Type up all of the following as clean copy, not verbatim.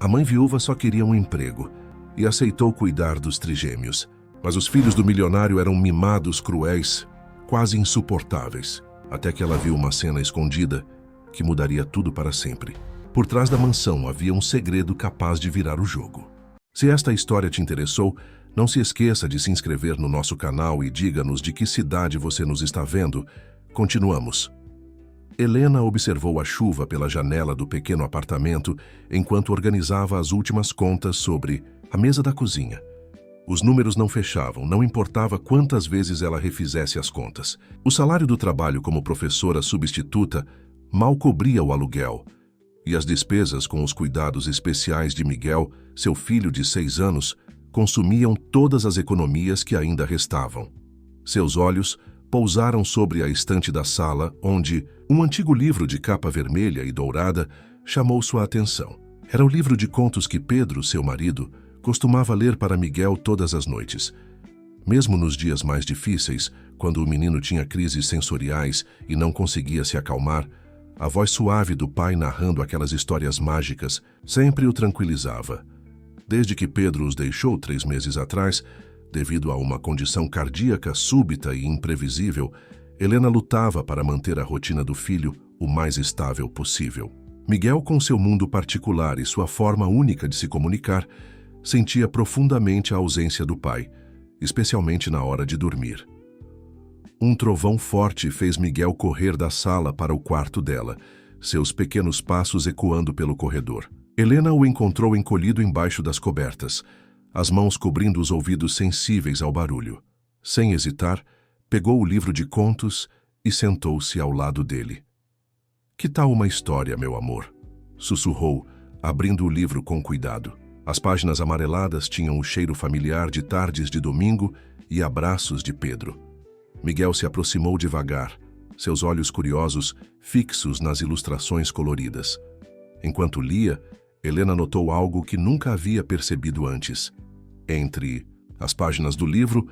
A mãe viúva só queria um emprego e aceitou cuidar dos trigêmeos. Mas os filhos do milionário eram mimados, cruéis, quase insuportáveis, até que ela viu uma cena escondida que mudaria tudo para sempre. Por trás da mansão havia um segredo capaz de virar o jogo. Se esta história te interessou, não se esqueça de se inscrever no nosso canal e diga-nos de que cidade você nos está vendo. Continuamos. Helena observou a chuva pela janela do pequeno apartamento enquanto organizava as últimas contas sobre a mesa da cozinha. Os números não fechavam, não importava quantas vezes ela refizesse as contas. O salário do trabalho como professora substituta mal cobria o aluguel, e as despesas com os cuidados especiais de Miguel, seu filho de 6 anos, consumiam todas as economias que ainda restavam. Seus olhos pousaram sobre a estante da sala, onde um antigo livro de capa vermelha e dourada chamou sua atenção. Era o livro de contos que Pedro, seu marido, costumava ler para Miguel todas as noites. Mesmo nos dias mais difíceis, quando o menino tinha crises sensoriais e não conseguia se acalmar, a voz suave do pai narrando aquelas histórias mágicas sempre o tranquilizava. Desde que Pedro os deixou 3 meses atrás, devido a uma condição cardíaca súbita e imprevisível, Helena lutava para manter a rotina do filho o mais estável possível. Miguel, com seu mundo particular e sua forma única de se comunicar, sentia profundamente a ausência do pai, especialmente na hora de dormir. Um trovão forte fez Miguel correr da sala para o quarto dela, seus pequenos passos ecoando pelo corredor. Helena o encontrou encolhido embaixo das cobertas, as mãos cobrindo os ouvidos sensíveis ao barulho. Sem hesitar, pegou o livro de contos e sentou-se ao lado dele. "Que tal uma história, meu amor?" sussurrou, abrindo o livro com cuidado. As páginas amareladas tinham o cheiro familiar de tardes de domingo e abraços de Pedro. Miguel se aproximou devagar, seus olhos curiosos fixos nas ilustrações coloridas. Enquanto lia, Helena notou algo que nunca havia percebido antes. Entre as páginas do livro,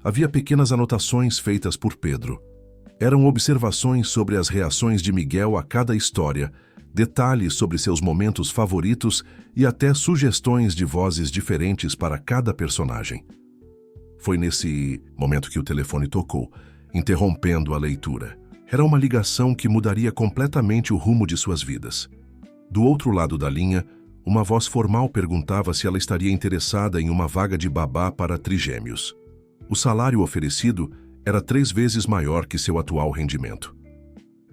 havia pequenas anotações feitas por Pedro. Eram observações sobre as reações de Miguel a cada história, detalhes sobre seus momentos favoritos e até sugestões de vozes diferentes para cada personagem. Foi nesse momento que o telefone tocou, interrompendo a leitura. Era uma ligação que mudaria completamente o rumo de suas vidas. Do outro lado da linha, uma voz formal perguntava se ela estaria interessada em uma vaga de babá para trigêmeos. O salário oferecido era 3 vezes maior que seu atual rendimento.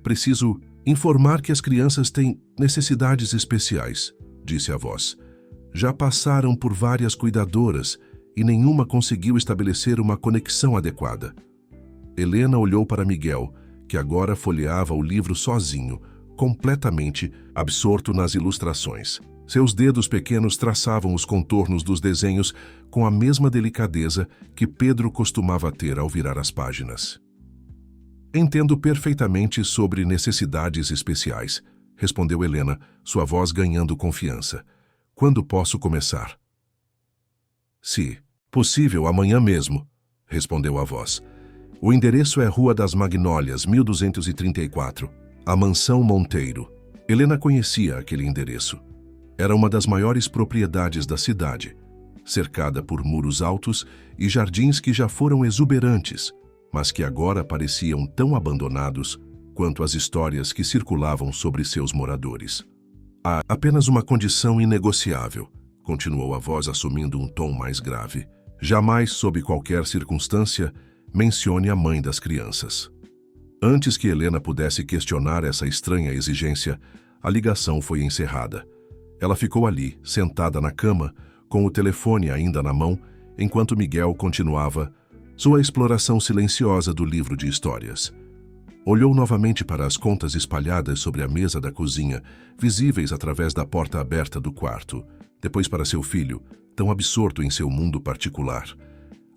"Preciso informar que as crianças têm necessidades especiais", disse a voz. "Já passaram por várias cuidadoras e nenhuma conseguiu estabelecer uma conexão adequada." Helena olhou para Miguel, que agora folheava o livro sozinho, completamente absorto nas ilustrações. Seus dedos pequenos traçavam os contornos dos desenhos com a mesma delicadeza que Pedro costumava ter ao virar as páginas. "Entendo perfeitamente sobre necessidades especiais", respondeu Helena, sua voz ganhando confiança. "Quando posso começar?" "Se possível, amanhã mesmo", respondeu a voz. "O endereço é Rua das Magnólias, 1234, a Mansão Monteiro." Helena conhecia aquele endereço. Era uma das maiores propriedades da cidade, cercada por muros altos e jardins que já foram exuberantes, mas que agora pareciam tão abandonados quanto as histórias que circulavam sobre seus moradores. "Há apenas uma condição inegociável", continuou a voz assumindo um tom mais grave. "Jamais, sob qualquer circunstância, mencione a mãe das crianças." Antes que Helena pudesse questionar essa estranha exigência, a ligação foi encerrada. Ela ficou ali, sentada na cama, com o telefone ainda na mão, enquanto Miguel continuava sua exploração silenciosa do livro de histórias. Olhou novamente para as contas espalhadas sobre a mesa da cozinha, visíveis através da porta aberta do quarto. Depois para seu filho, tão absorto em seu mundo particular.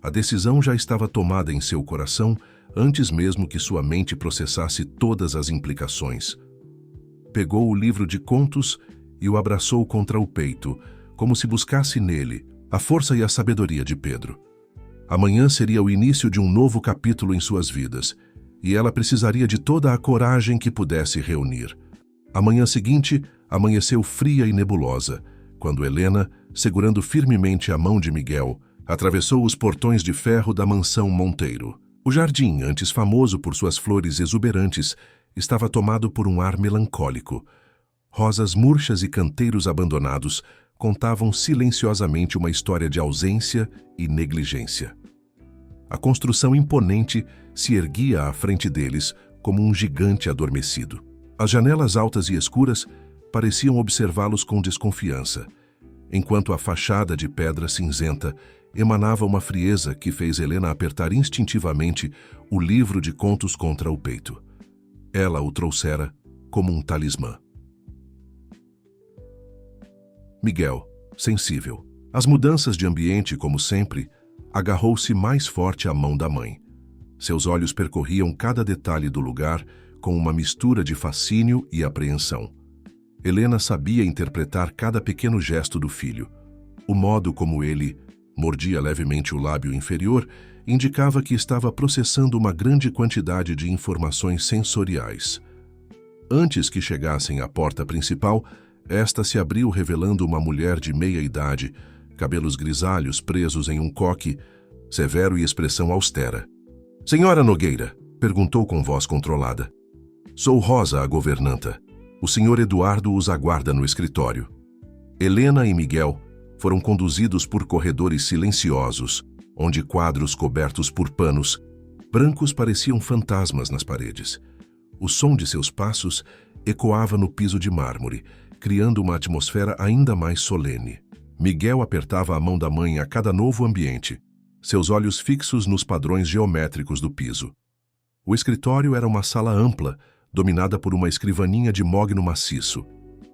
A decisão já estava tomada em seu coração antes mesmo que sua mente processasse todas as implicações. Pegou o livro de contos e o abraçou contra o peito, como se buscasse nele a força e a sabedoria de Pedro. Amanhã seria o início de um novo capítulo em suas vidas, e ela precisaria de toda a coragem que pudesse reunir. A manhã seguinte amanheceu fria e nebulosa, quando Helena, segurando firmemente a mão de Miguel, atravessou os portões de ferro da mansão Monteiro. O jardim, antes famoso por suas flores exuberantes, estava tomado por um ar melancólico. Rosas murchas e canteiros abandonados contavam silenciosamente uma história de ausência e negligência. A construção imponente se erguia à frente deles como um gigante adormecido. As janelas altas e escuras pareciam observá-los com desconfiança, enquanto a fachada de pedra cinzenta emanava uma frieza que fez Helena apertar instintivamente o livro de contos contra o peito. Ela o trouxera como um talismã. Miguel, sensível. Às mudanças de ambiente, como sempre, agarrou-se mais forte à mão da mãe. Seus olhos percorriam cada detalhe do lugar com uma mistura de fascínio e apreensão. Helena sabia interpretar cada pequeno gesto do filho. O modo como ele mordia levemente o lábio inferior indicava que estava processando uma grande quantidade de informações sensoriais. Antes que chegassem à porta principal, esta se abriu revelando uma mulher de meia idade, cabelos grisalhos presos em um coque, severo e expressão austera. "Senhora Nogueira", perguntou com voz controlada. "Sou Rosa, a governanta. O senhor Eduardo os aguarda no escritório." Helena e Miguel foram conduzidos por corredores silenciosos, onde quadros cobertos por panos brancos pareciam fantasmas nas paredes. O som de seus passos ecoava no piso de mármore, criando uma atmosfera ainda mais solene. Miguel apertava a mão da mãe a cada novo ambiente, seus olhos fixos nos padrões geométricos do piso. O escritório era uma sala ampla, dominada por uma escrivaninha de mogno maciço.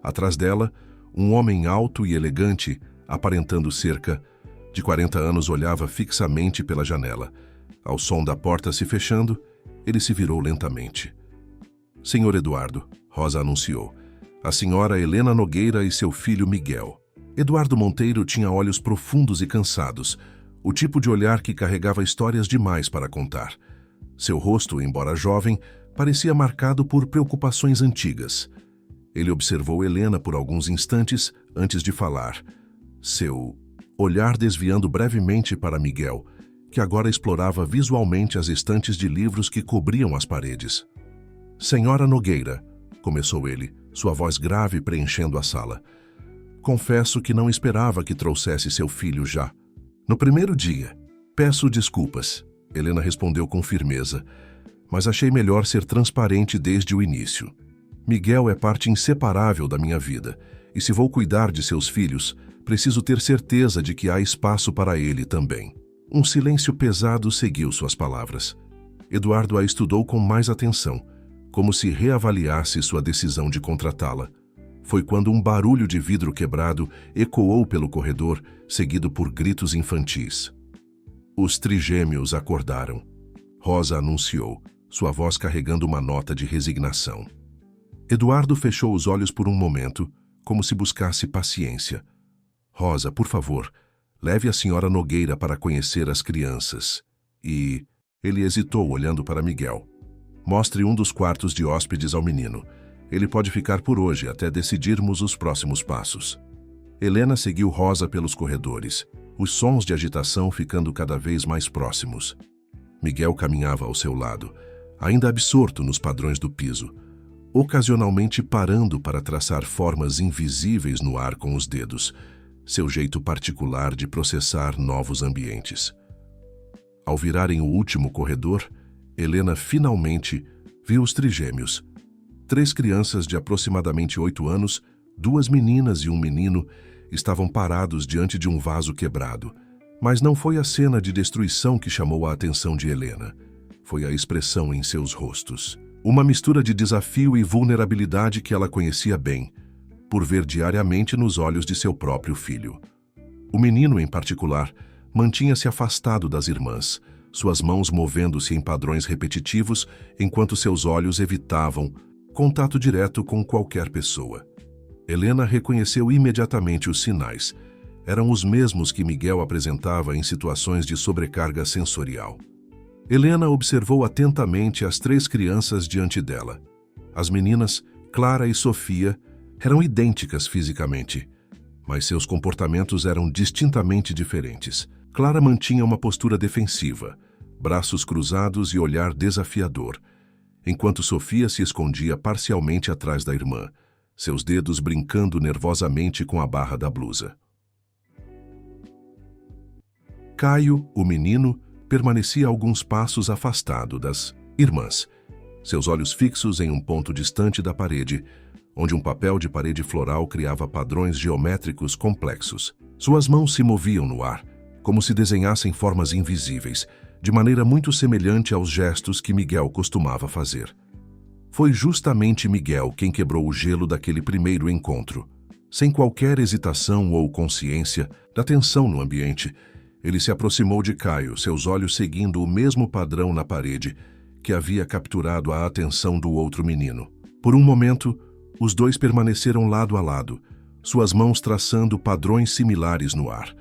Atrás dela, um homem alto e elegante, aparentando cerca de 40 anos, olhava fixamente pela janela. Ao som da porta se fechando, ele se virou lentamente. "Senhor Eduardo", Rosa anunciou, "a senhora Helena Nogueira e seu filho Miguel." Eduardo Monteiro tinha olhos profundos e cansados, o tipo de olhar que carregava histórias demais para contar. Seu rosto, embora jovem, parecia marcado por preocupações antigas. Ele observou Helena por alguns instantes antes de falar, seu olhar desviando brevemente para Miguel, que agora explorava visualmente as estantes de livros que cobriam as paredes. "Senhora Nogueira", começou ele, sua voz grave preenchendo a sala. "Confesso que não esperava que trouxesse seu filho já. No primeiro dia, peço desculpas", Helena respondeu com firmeza, "mas achei melhor ser transparente desde o início. Miguel é parte inseparável da minha vida, e se vou cuidar de seus filhos, preciso ter certeza de que há espaço para ele também." Um silêncio pesado seguiu suas palavras. Eduardo a estudou com mais atenção, como se reavaliasse sua decisão de contratá-la. Foi quando um barulho de vidro quebrado ecoou pelo corredor, seguido por gritos infantis. Os trigêmeos acordaram. Rosa anunciou, sua voz carregando uma nota de resignação. Eduardo fechou os olhos por um momento, como se buscasse paciência. "Rosa, por favor, leve a senhora Nogueira para conhecer as crianças. E..." Ele hesitou, olhando para Miguel. "Mostre um dos quartos de hóspedes ao menino. Ele pode ficar por hoje até decidirmos os próximos passos." Helena seguiu Rosa pelos corredores, os sons de agitação ficando cada vez mais próximos. Miguel caminhava ao seu lado, ainda absorto nos padrões do piso, ocasionalmente parando para traçar formas invisíveis no ar com os dedos, seu jeito particular de processar novos ambientes. Ao virarem o último corredor, Helena finalmente viu os trigêmeos. 3 crianças de aproximadamente 8 anos, 2 meninas e um menino, estavam parados diante de um vaso quebrado. Mas não foi a cena de destruição que chamou a atenção de Helena. Foi a expressão em seus rostos. Uma mistura de desafio e vulnerabilidade que ela conhecia bem, por ver diariamente nos olhos de seu próprio filho. O menino, em particular, mantinha-se afastado das irmãs, suas mãos movendo-se em padrões repetitivos, enquanto seus olhos evitavam contato direto com qualquer pessoa. Helena reconheceu imediatamente os sinais. Eram os mesmos que Miguel apresentava em situações de sobrecarga sensorial. Helena observou atentamente as 3 crianças diante dela. As meninas, Clara e Sofia, eram idênticas fisicamente, mas seus comportamentos eram distintamente diferentes. Clara mantinha uma postura defensiva, braços cruzados e olhar desafiador, enquanto Sofia se escondia parcialmente atrás da irmã, seus dedos brincando nervosamente com a barra da blusa. Caio, o menino, permanecia alguns passos afastado das irmãs, seus olhos fixos em um ponto distante da parede, onde um papel de parede floral criava padrões geométricos complexos. Suas mãos se moviam no ar, como se desenhassem formas invisíveis, de maneira muito semelhante aos gestos que Miguel costumava fazer. Foi justamente Miguel quem quebrou o gelo daquele primeiro encontro. Sem qualquer hesitação ou consciência da tensão no ambiente, ele se aproximou de Caio, seus olhos seguindo o mesmo padrão na parede que havia capturado a atenção do outro menino. Por um momento, os dois permaneceram lado a lado, suas mãos traçando padrões similares no ar.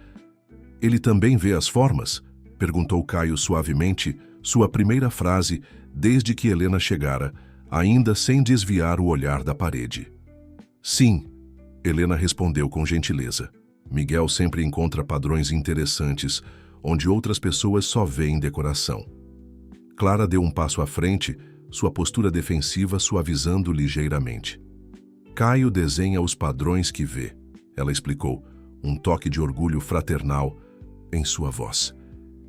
"Ele também vê as formas?" perguntou Caio suavemente, sua primeira frase desde que Helena chegara, ainda sem desviar o olhar da parede. "Sim", Helena respondeu com gentileza. Miguel sempre encontra padrões interessantes, onde outras pessoas só veem decoração. Clara deu um passo à frente, sua postura defensiva suavizando ligeiramente. "Caio desenha os padrões que vê", ela explicou, um toque de orgulho fraternal em sua voz.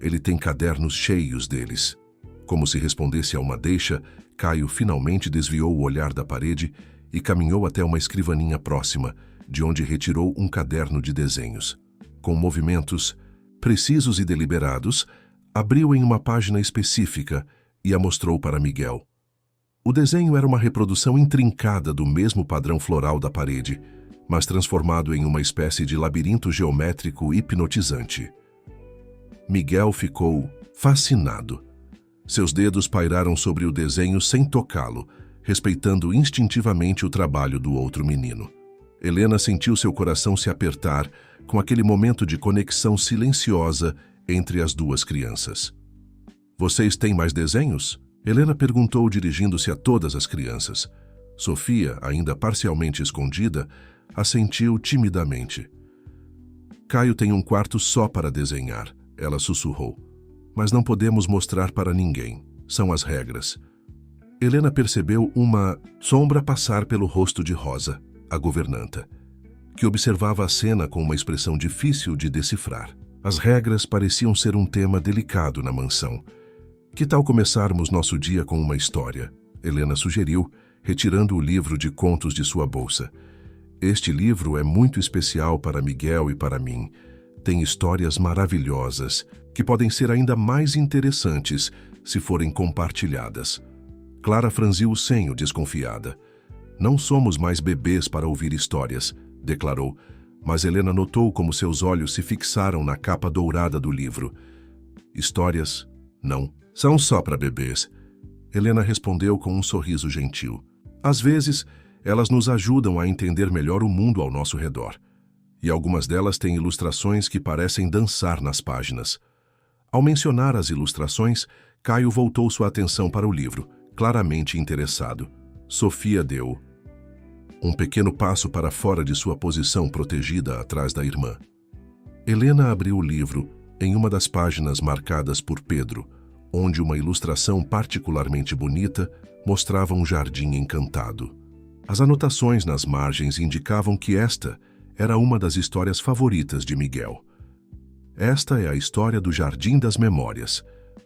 "Ele tem cadernos cheios deles." Como se respondesse a uma deixa, Caio finalmente desviou o olhar da parede e caminhou até uma escrivaninha próxima, de onde retirou um caderno de desenhos. Com movimentos precisos e deliberados, abriu em uma página específica e a mostrou para Miguel. O desenho era uma reprodução intrincada do mesmo padrão floral da parede, mas transformado em uma espécie de labirinto geométrico hipnotizante. Miguel ficou fascinado. Seus dedos pairaram sobre o desenho sem tocá-lo, respeitando instintivamente o trabalho do outro menino. Helena sentiu seu coração se apertar com aquele momento de conexão silenciosa entre as duas crianças. "Vocês têm mais desenhos?" Helena perguntou dirigindo-se a todas as crianças. Sofia, ainda parcialmente escondida, assentiu timidamente. "Caio tem um quarto só para desenhar", ela sussurrou. "Mas não podemos mostrar para ninguém. São as regras." Helena percebeu uma sombra passar pelo rosto de Rosa, a governanta, que observava a cena com uma expressão difícil de decifrar. As regras pareciam ser um tema delicado na mansão. "Que tal começarmos nosso dia com uma história?" Helena sugeriu, retirando o livro de contos de sua bolsa. "Este livro é muito especial para Miguel e para mim. Tem histórias maravilhosas, que podem ser ainda mais interessantes se forem compartilhadas." Clara franziu o senho, desconfiada. "Não somos mais bebês para ouvir histórias", declarou, mas Helena notou como seus olhos se fixaram na capa dourada do livro. "Histórias? Não. São só para bebês." Helena respondeu com um sorriso gentil. "Às vezes, elas nos ajudam a entender melhor o mundo ao nosso redor. E algumas delas têm ilustrações que parecem dançar nas páginas." Ao mencionar as ilustrações, Caio voltou sua atenção para o livro, claramente interessado. Sofia deu um pequeno passo para fora de sua posição protegida atrás da irmã. Helena abriu o livro em uma das páginas marcadas por Pedro, onde uma ilustração particularmente bonita mostrava um jardim encantado. As anotações nas margens indicavam que esta era uma das histórias favoritas de Miguel. "Esta é a história do Jardim das Memórias",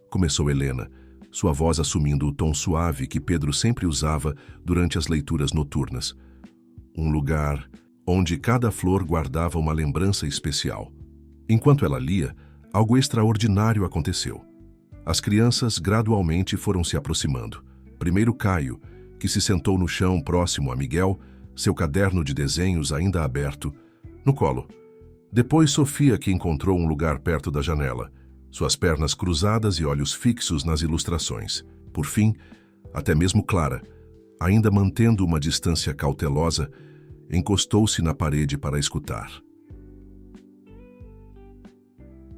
começou Helena, sua voz assumindo o tom suave que Pedro sempre usava durante as leituras noturnas. "Um lugar onde cada flor guardava uma lembrança especial." Enquanto ela lia, algo extraordinário aconteceu. As crianças gradualmente foram se aproximando. Primeiro Caio, que se sentou no chão próximo a Miguel, seu caderno de desenhos ainda aberto, no colo. Depois Sofia, que encontrou um lugar perto da janela, suas pernas cruzadas e olhos fixos nas ilustrações. Por fim, até mesmo Clara, ainda mantendo uma distância cautelosa, encostou-se na parede para escutar.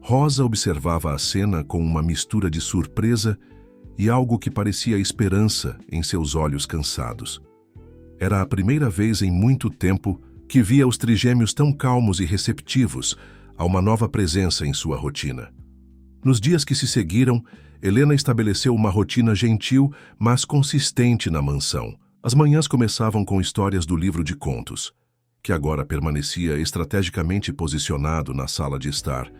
Rosa observava a cena com uma mistura de surpresa e algo que parecia esperança em seus olhos cansados. Era a primeira vez em muito tempo que via os trigêmeos tão calmos e receptivos a uma nova presença em sua rotina. Nos dias que se seguiram, Helena estabeleceu uma rotina gentil, mas consistente na mansão. As manhãs começavam com histórias do livro de contos, que agora permanecia estrategicamente posicionado na sala de estar,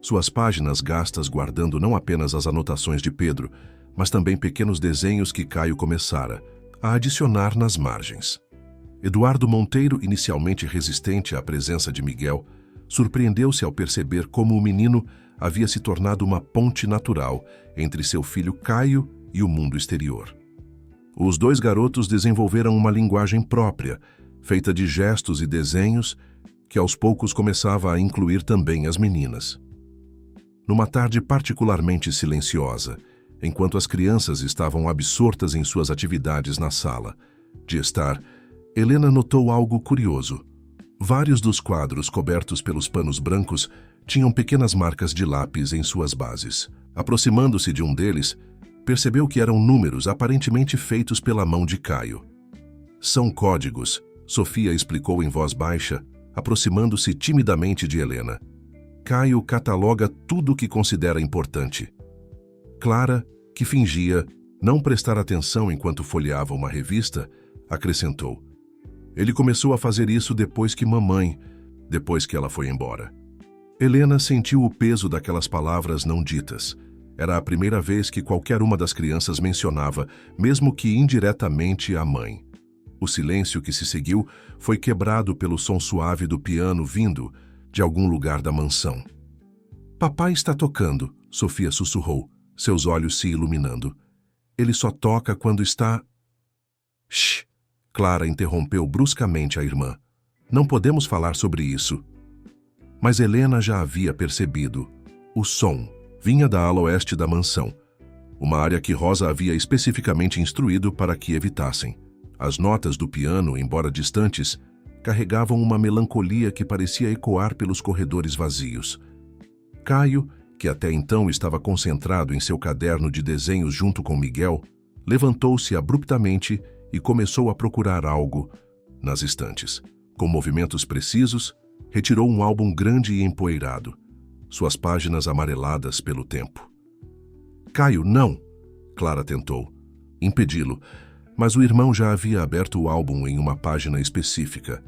suas páginas gastas guardando não apenas as anotações de Pedro, mas também pequenos desenhos que Caio começara a adicionar nas margens. Eduardo Monteiro, inicialmente resistente à presença de Miguel, surpreendeu-se ao perceber como o menino havia se tornado uma ponte natural entre seu filho Caio e o mundo exterior. Os dois garotos desenvolveram uma linguagem própria, feita de gestos e desenhos, que aos poucos começava a incluir também as meninas. Numa tarde particularmente silenciosa, enquanto as crianças estavam absortas em suas atividades na sala de estar, Helena notou algo curioso. Vários dos quadros cobertos pelos panos brancos tinham pequenas marcas de lápis em suas bases. Aproximando-se de um deles, percebeu que eram números aparentemente feitos pela mão de Caio. São códigos, Sofia explicou em voz baixa, aproximando-se timidamente de Helena. Caio cataloga tudo o que considera importante. Clara, que fingia não prestar atenção enquanto folheava uma revista, acrescentou: ele começou a fazer isso depois que ela foi embora. Helena sentiu o peso daquelas palavras não ditas. Era a primeira vez que qualquer uma das crianças mencionava, mesmo que indiretamente, a mãe. O silêncio que se seguiu foi quebrado pelo som suave do piano vindo de algum lugar da mansão. Papai está tocando, Sofia sussurrou, seus olhos se iluminando. Ele só toca quando está... Shh! Clara interrompeu bruscamente a irmã. Não podemos falar sobre isso. Mas Helena já havia percebido. O som vinha da ala oeste da mansão, uma área que Rosa havia especificamente instruído para que evitassem. As notas do piano, embora distantes, carregavam uma melancolia que parecia ecoar pelos corredores vazios. Caio, que até então estava concentrado em seu caderno de desenhos junto com Miguel, levantou-se abruptamente e começou a procurar algo nas estantes. Com movimentos precisos, retirou um álbum grande e empoeirado, suas páginas amareladas pelo tempo. Caio, não! Clara tentou impedi-lo, mas o irmão já havia aberto o álbum em uma página específica.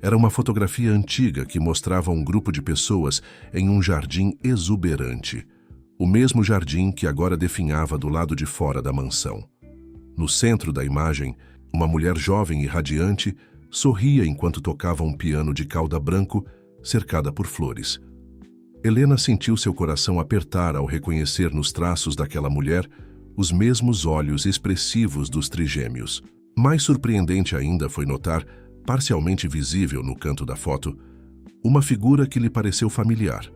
Era uma fotografia antiga que mostrava um grupo de pessoas em um jardim exuberante, o mesmo jardim que agora definhava do lado de fora da mansão. No centro da imagem, uma mulher jovem e radiante sorria enquanto tocava um piano de cauda branco, cercada por flores. Helena sentiu seu coração apertar ao reconhecer nos traços daquela mulher os mesmos olhos expressivos dos trigêmeos. Mais surpreendente ainda foi notar, parcialmente visível no canto da foto, uma figura que lhe pareceu familiar.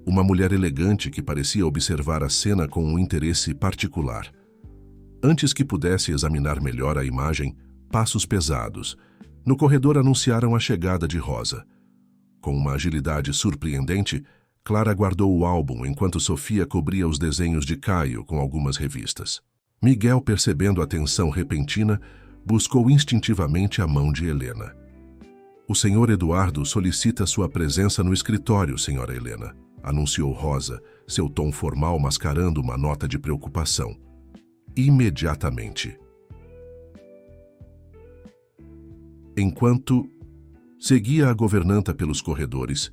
Uma mulher elegante que parecia observar a cena com um interesse particular. Antes que pudesse examinar melhor a imagem, passos pesados no corredor anunciaram a chegada de Rosa. Com uma agilidade surpreendente, Clara guardou o álbum enquanto Sofia cobria os desenhos de Caio com algumas revistas. Miguel, percebendo a tensão repentina, buscou instintivamente a mão de Helena. O senhor Eduardo solicita sua presença no escritório, senhora Helena, anunciou Rosa, seu tom formal mascarando uma nota de preocupação. Imediatamente. Enquanto seguia a governanta pelos corredores,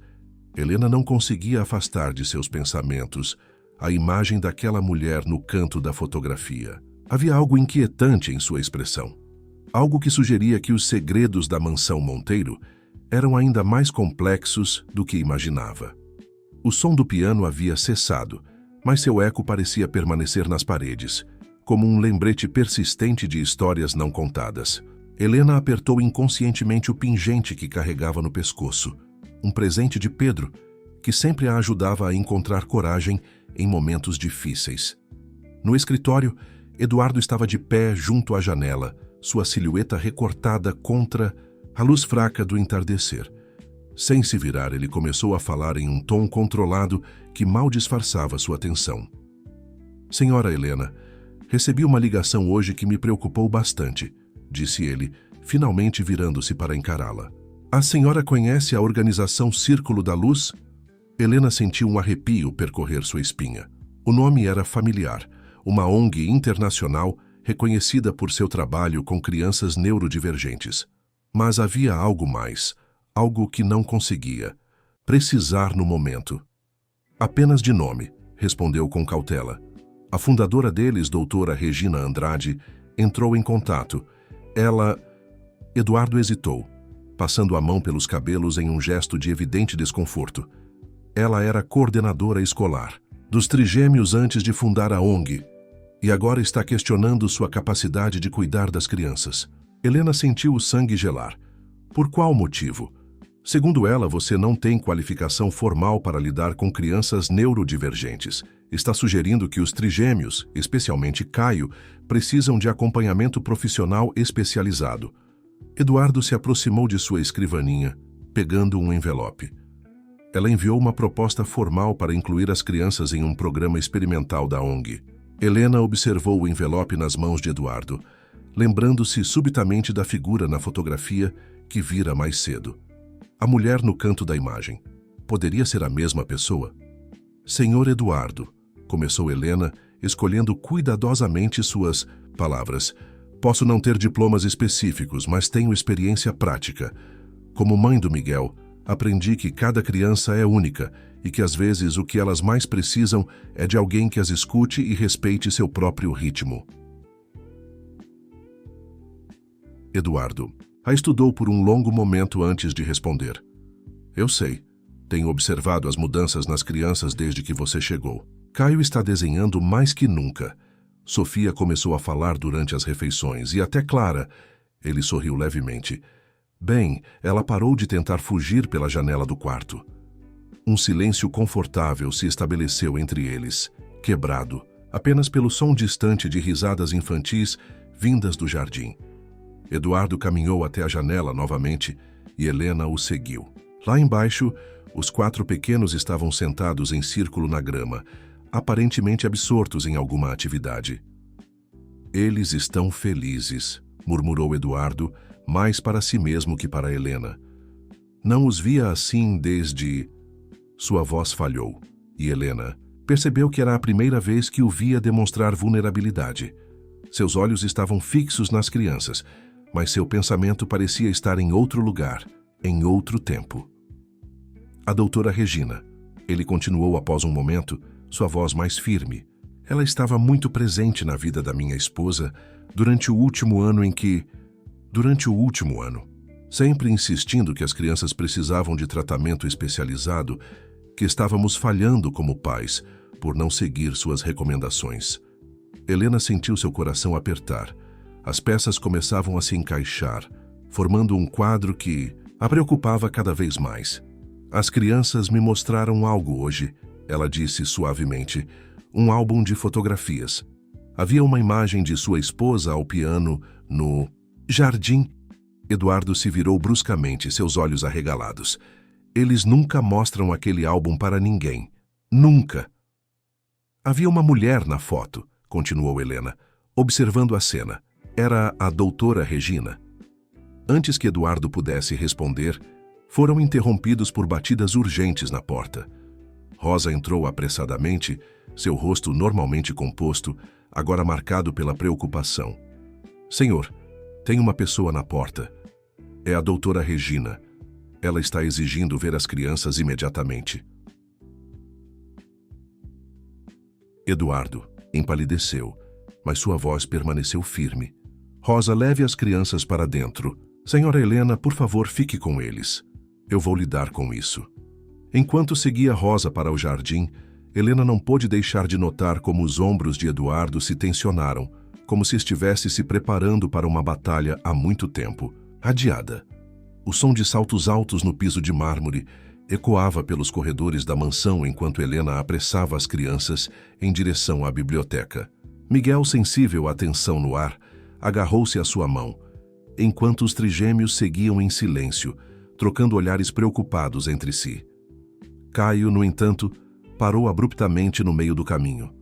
Helena não conseguia afastar de seus pensamentos a imagem daquela mulher no canto da fotografia. Havia algo inquietante em sua expressão. Algo que sugeria que os segredos da mansão Monteiro eram ainda mais complexos do que imaginava. O som do piano havia cessado, mas seu eco parecia permanecer nas paredes, como um lembrete persistente de histórias não contadas. Helena apertou inconscientemente o pingente que carregava no pescoço, um presente de Pedro, que sempre a ajudava a encontrar coragem em momentos difíceis. No escritório, Eduardo estava de pé junto à janela, sua silhueta recortada contra a luz fraca do entardecer. Sem se virar, ele começou a falar em um tom controlado que mal disfarçava sua tensão. Senhora Helena, recebi uma ligação hoje que me preocupou bastante, disse ele, finalmente virando-se para encará-la. A senhora conhece a organização Círculo da Luz? Helena sentiu um arrepio percorrer sua espinha. O nome era familiar, uma ONG internacional reconhecida por seu trabalho com crianças neurodivergentes. Mas havia algo mais, algo que não conseguia precisar no momento. Apenas de nome, respondeu com cautela. A fundadora deles, doutora Regina Andrade, entrou em contato. Eduardo hesitou, passando a mão pelos cabelos em um gesto de evidente desconforto. Ela era coordenadora escolar dos Trigêmeos antes de fundar a ONG e agora está questionando sua capacidade de cuidar das crianças. Helena sentiu o sangue gelar. Por qual motivo? Segundo ela, você não tem qualificação formal para lidar com crianças neurodivergentes. Está sugerindo que os trigêmeos, especialmente Caio, precisam de acompanhamento profissional especializado. Eduardo se aproximou de sua escrivaninha, pegando um envelope. Ela enviou uma proposta formal para incluir as crianças em um programa experimental da ONG. Helena observou o envelope nas mãos de Eduardo, lembrando-se subitamente da figura na fotografia que vira mais cedo. A mulher no canto da imagem. Poderia ser a mesma pessoa? Senhor Eduardo, começou Helena, escolhendo cuidadosamente suas palavras. Posso não ter diplomas específicos, mas tenho experiência prática. Como mãe do Miguel, aprendi que cada criança é única e que às vezes o que elas mais precisam é de alguém que as escute e respeite seu próprio ritmo. Eduardo a estudou por um longo momento antes de responder. Eu sei. Tenho observado as mudanças nas crianças desde que você chegou. Caio está desenhando mais que nunca. Sofia começou a falar durante as refeições e até Clara. Ele sorriu levemente. Bem, ela parou de tentar fugir pela janela do quarto. Um silêncio confortável se estabeleceu entre eles, quebrado, apenas pelo som distante de risadas infantis vindas do jardim. Eduardo caminhou até a janela novamente e Helena o seguiu. Lá embaixo, os 4 pequenos estavam sentados em círculo na grama, aparentemente absortos em alguma atividade. Eles estão felizes, murmurou Eduardo, mais para si mesmo que para Helena. Não os via assim desde... Sua voz falhou, e Helena percebeu que era a primeira vez que o via demonstrar vulnerabilidade. Seus olhos estavam fixos nas crianças, mas seu pensamento parecia estar em outro lugar, em outro tempo. A doutora Regina. Ele continuou após um momento, sua voz mais firme. Ela estava muito presente na vida da minha esposa durante o último ano sempre insistindo que as crianças precisavam de tratamento especializado, que estávamos falhando como pais por não seguir suas recomendações. Helena sentiu seu coração apertar. As peças começavam a se encaixar, formando um quadro que a preocupava cada vez mais. As crianças me mostraram algo hoje, ela disse suavemente, um álbum de fotografias. Havia uma imagem de sua esposa ao piano no jardim. Eduardo se virou bruscamente, seus olhos arregalados. Eles nunca mostram aquele álbum para ninguém. Nunca. Havia uma mulher na foto, continuou Helena, observando a cena. Era a doutora Regina. Antes que Eduardo pudesse responder, foram interrompidos por batidas urgentes na porta. Rosa entrou apressadamente, seu rosto normalmente composto, agora marcado pela preocupação. Senhor, tem uma pessoa na porta. É a doutora Regina. Ela está exigindo ver as crianças imediatamente. Eduardo empalideceu, mas sua voz permaneceu firme. Rosa, leve as crianças para dentro. Senhora Helena, por favor, fique com eles. Eu vou lidar com isso. Enquanto seguia Rosa para o jardim, Helena não pôde deixar de notar como os ombros de Eduardo se tensionaram, como se estivesse se preparando para uma batalha há muito tempo, adiada. O som de saltos altos no piso de mármore ecoava pelos corredores da mansão enquanto Helena apressava as crianças em direção à biblioteca. Miguel, sensível à tensão no ar, agarrou-se à sua mão, enquanto os trigêmeos seguiam em silêncio, trocando olhares preocupados entre si. Caio, no entanto, parou abruptamente no meio do caminho.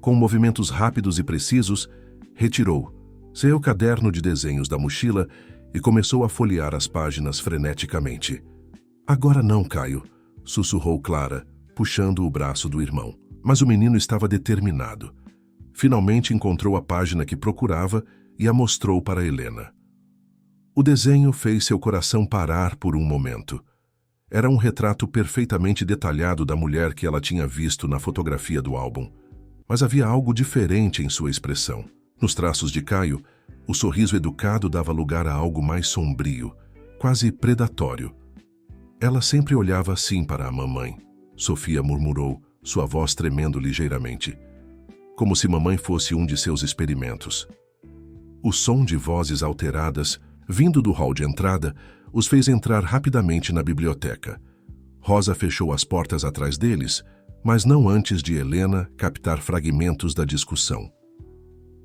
Com movimentos rápidos e precisos, retirou seu caderno de desenhos da mochila e começou a folhear as páginas freneticamente. Agora não, Caio, sussurrou Clara, puxando o braço do irmão. Mas o menino estava determinado. Finalmente encontrou a página que procurava e a mostrou para Helena. O desenho fez seu coração parar por um momento. Era um retrato perfeitamente detalhado da mulher que ela tinha visto na fotografia do álbum. Mas havia algo diferente em sua expressão. Nos traços de Caio, o sorriso educado dava lugar a algo mais sombrio, quase predatório. Ela sempre olhava assim para a mamãe, Sofia murmurou, sua voz tremendo ligeiramente. Como se mamãe fosse um de seus experimentos. O som de vozes alteradas, vindo do hall de entrada, os fez entrar rapidamente na biblioteca. Rosa fechou as portas atrás deles, mas não antes de Helena captar fragmentos da discussão.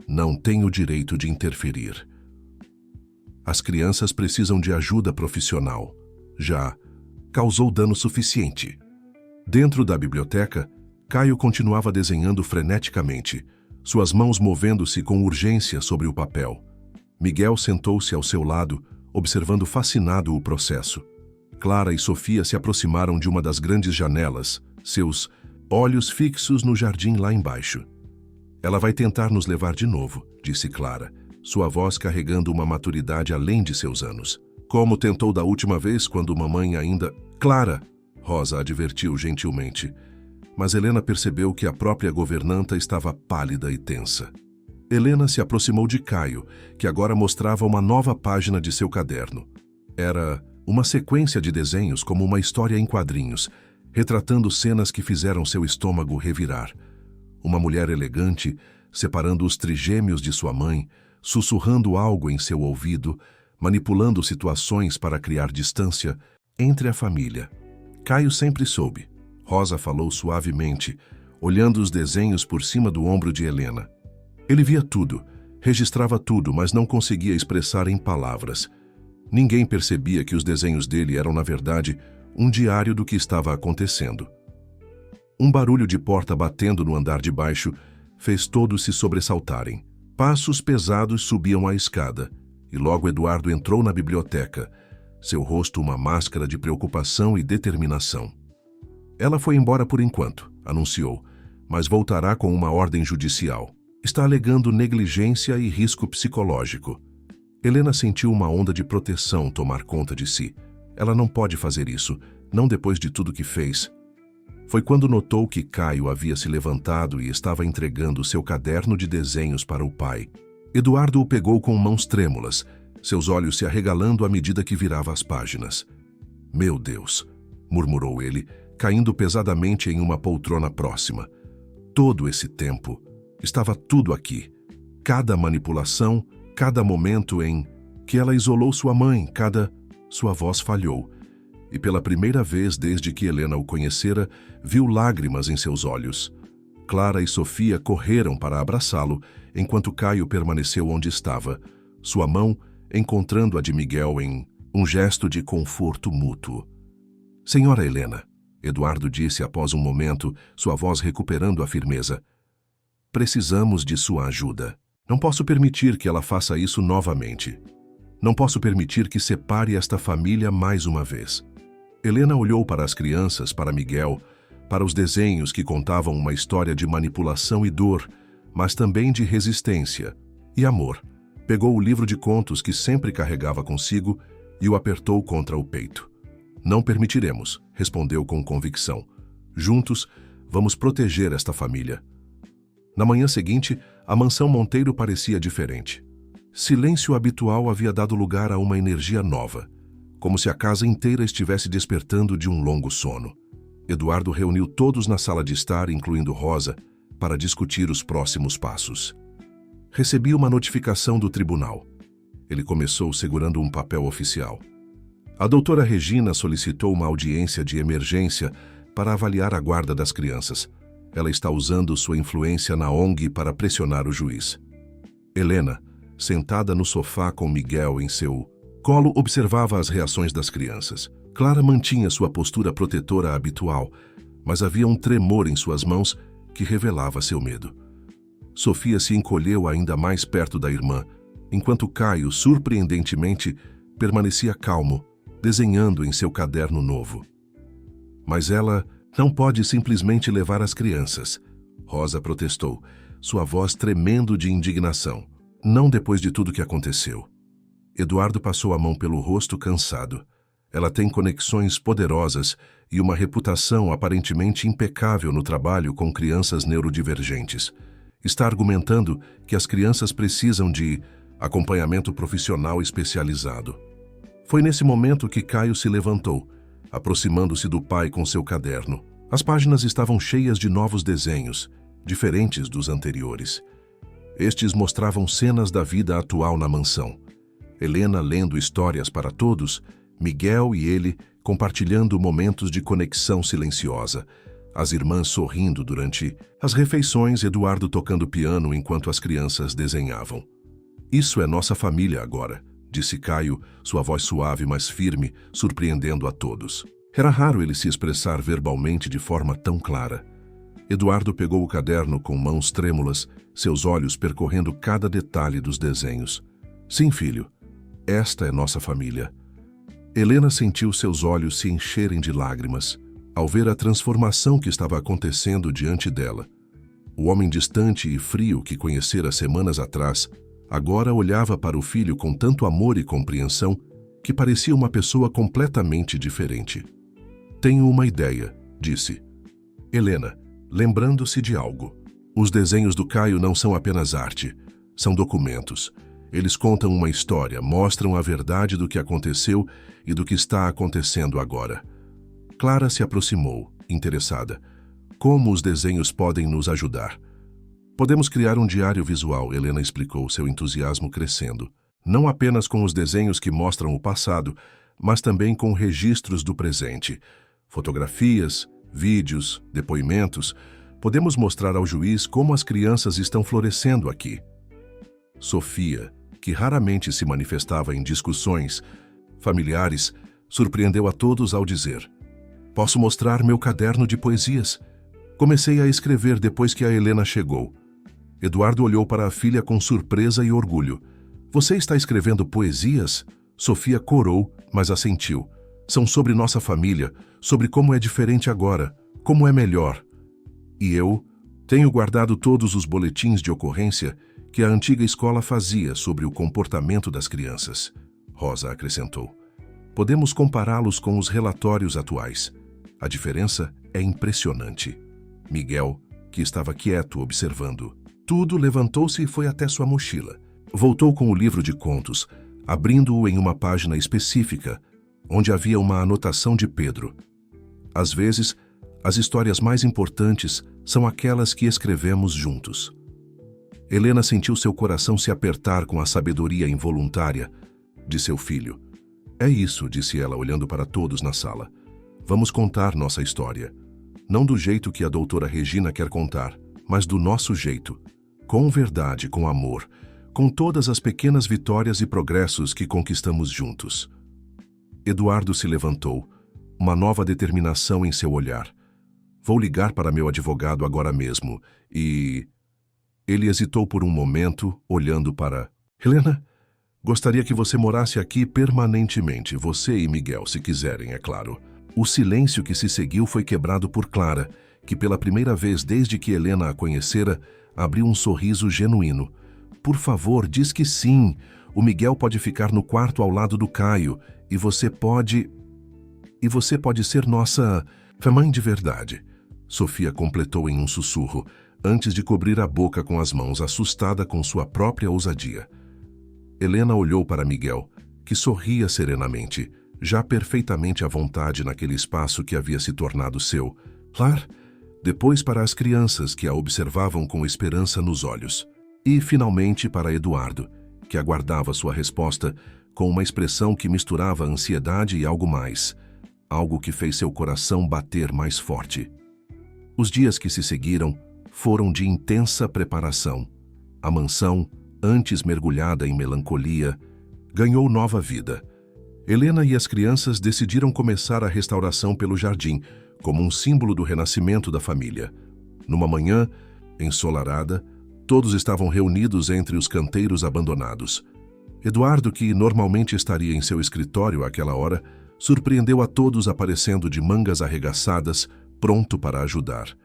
Não tem o direito de interferir. As crianças precisam de ajuda profissional. Já causou dano suficiente. Dentro da biblioteca, Caio continuava desenhando freneticamente, suas mãos movendo-se com urgência sobre o papel. Miguel sentou-se ao seu lado, observando fascinado o processo. Clara e Sofia se aproximaram de uma das grandes janelas, seus olhos fixos no jardim lá embaixo. Ela vai tentar nos levar de novo, disse Clara, sua voz carregando uma maturidade além de seus anos. Como tentou da última vez quando mamãe ainda... Clara! Rosa advertiu gentilmente. Mas Helena percebeu que a própria governanta estava pálida e tensa. Helena se aproximou de Caio, que agora mostrava uma nova página de seu caderno. Era uma sequência de desenhos como uma história em quadrinhos, retratando cenas que fizeram seu estômago revirar. Uma mulher elegante, separando os trigêmeos de sua mãe, sussurrando algo em seu ouvido, manipulando situações para criar distância entre a família. Caio sempre soube. Rosa falou suavemente, olhando os desenhos por cima do ombro de Helena. Ele via tudo, registrava tudo, mas não conseguia expressar em palavras. Ninguém percebia que os desenhos dele eram, na verdade, um diário do que estava acontecendo. Um barulho de porta batendo no andar de baixo fez todos se sobressaltarem. Passos pesados subiam a escada, e logo Eduardo entrou na biblioteca, seu rosto uma máscara de preocupação e determinação. Ela foi embora por enquanto, anunciou, mas voltará com uma ordem judicial. Está alegando negligência e risco psicológico. Helena sentiu uma onda de proteção tomar conta de si. Ela não pode fazer isso, não depois de tudo que fez. Foi quando notou que Caio havia se levantado e estava entregando seu caderno de desenhos para o pai. Eduardo o pegou com mãos trêmulas, seus olhos se arregalando à medida que virava as páginas. Meu Deus, murmurou ele, caindo pesadamente em uma poltrona próxima. Todo esse tempo, estava tudo aqui. Cada manipulação, cada momento em que ela isolou sua mãe, Sua voz falhou. E pela primeira vez desde que Helena o conhecera, viu lágrimas em seus olhos. Clara e Sofia correram para abraçá-lo, enquanto Caio permaneceu onde estava, sua mão encontrando a de Miguel em um gesto de conforto mútuo. Senhora Helena, Eduardo disse após um momento, sua voz recuperando a firmeza. Precisamos de sua ajuda. Não posso permitir que ela faça isso novamente. Não posso permitir que separe esta família mais uma vez. Helena olhou para as crianças, para Miguel, para os desenhos que contavam uma história de manipulação e dor, mas também de resistência e amor. Pegou o livro de contos que sempre carregava consigo e o apertou contra o peito. Não permitiremos, respondeu com convicção. Juntos, vamos proteger esta família. Na manhã seguinte, a mansão Monteiro parecia diferente. Silêncio habitual havia dado lugar a uma energia nova, como se a casa inteira estivesse despertando de um longo sono. Eduardo reuniu todos na sala de estar, incluindo Rosa, para discutir os próximos passos. Recebi uma notificação do tribunal. Ele começou segurando um papel oficial. A doutora Regina solicitou uma audiência de emergência para avaliar a guarda das crianças. Ela está usando sua influência na ONG para pressionar o juiz. Helena, sentada no sofá com Miguel em seu colo, observava as reações das crianças. Clara mantinha sua postura protetora habitual, mas havia um tremor em suas mãos que revelava seu medo. Sofia se encolheu ainda mais perto da irmã, enquanto Caio, surpreendentemente, permanecia calmo, desenhando em seu caderno novo. Mas ela não pode simplesmente levar as crianças, Rosa protestou, sua voz tremendo de indignação. Não depois de tudo que aconteceu. Eduardo passou a mão pelo rosto cansado. Ela tem conexões poderosas e uma reputação aparentemente impecável no trabalho com crianças neurodivergentes. Está argumentando que as crianças precisam de acompanhamento profissional especializado. Foi nesse momento que Caio se levantou, aproximando-se do pai com seu caderno. As páginas estavam cheias de novos desenhos, diferentes dos anteriores. Estes mostravam cenas da vida atual na mansão. Helena lendo histórias para todos, Miguel e ele compartilhando momentos de conexão silenciosa, as irmãs sorrindo durante as refeições, Eduardo tocando piano enquanto as crianças desenhavam. Isso é nossa família agora, disse Caio, sua voz suave mas firme, surpreendendo a todos. Era raro ele se expressar verbalmente de forma tão clara. Eduardo pegou o caderno com mãos trêmulas, seus olhos percorrendo cada detalhe dos desenhos. Sim, filho, esta é nossa família. Helena sentiu seus olhos se encherem de lágrimas ao ver a transformação que estava acontecendo diante dela. O homem distante e frio que conhecera semanas atrás, agora olhava para o filho com tanto amor e compreensão que parecia uma pessoa completamente diferente. Tenho uma ideia, disse. Helena, lembrando-se de algo. Os desenhos do Caio não são apenas arte, são documentos. Eles contam uma história, mostram a verdade do que aconteceu e do que está acontecendo agora. Clara se aproximou, interessada. Como os desenhos podem nos ajudar? Podemos criar um diário visual, Helena explicou, seu entusiasmo crescendo. Não apenas com os desenhos que mostram o passado, mas também com registros do presente. Fotografias, vídeos, depoimentos. Podemos mostrar ao juiz como as crianças estão florescendo aqui. Sofia, que raramente se manifestava em discussões familiares, surpreendeu a todos ao dizer: Posso mostrar meu caderno de poesias? Comecei a escrever depois que a Helena chegou. Eduardo olhou para a filha com surpresa e orgulho. Você está escrevendo poesias? Sofia corou, mas assentiu. São sobre nossa família, sobre como é diferente agora, como é melhor. E eu tenho guardado todos os boletins de ocorrência que a antiga escola fazia sobre o comportamento das crianças. Rosa acrescentou. Podemos compará-los com os relatórios atuais. A diferença é impressionante. Miguel, que estava quieto observando tudo, levantou-se e foi até sua mochila. Voltou com o livro de contos, abrindo-o em uma página específica, onde havia uma anotação de Pedro. Às vezes, as histórias mais importantes são aquelas que escrevemos juntos. Helena sentiu seu coração se apertar com a sabedoria involuntária de seu filho. É isso, disse ela, olhando para todos na sala. Vamos contar nossa história. Não do jeito que a doutora Regina quer contar, mas do nosso jeito. Com verdade, com amor, com todas as pequenas vitórias e progressos que conquistamos juntos. Eduardo se levantou, uma nova determinação em seu olhar. Vou ligar para meu advogado agora mesmo e... Ele hesitou por um momento, olhando para... Helena, gostaria que você morasse aqui permanentemente, você e Miguel, se quiserem, é claro. O silêncio que se seguiu foi quebrado por Clara, que pela primeira vez desde que Helena a conhecera, abriu um sorriso genuíno. Por favor, diz que sim. O Miguel pode ficar no quarto ao lado do Caio, e você pode ser nossa mãe de verdade. Sofia completou em um sussurro, antes de cobrir a boca com as mãos, assustada com sua própria ousadia. Helena olhou para Miguel, que sorria serenamente, já perfeitamente à vontade naquele espaço que havia se tornado seu lar, depois para as crianças que a observavam com esperança nos olhos, e finalmente para Eduardo, que aguardava sua resposta com uma expressão que misturava ansiedade e algo mais, algo que fez seu coração bater mais forte. Os dias que se seguiram foram de intensa preparação. A mansão, antes mergulhada em melancolia, ganhou nova vida. Helena e as crianças decidiram começar a restauração pelo jardim, como um símbolo do renascimento da família. Numa manhã ensolarada, todos estavam reunidos entre os canteiros abandonados. Eduardo, que normalmente estaria em seu escritório àquela hora, surpreendeu a todos aparecendo de mangas arregaçadas, pronto para ajudar.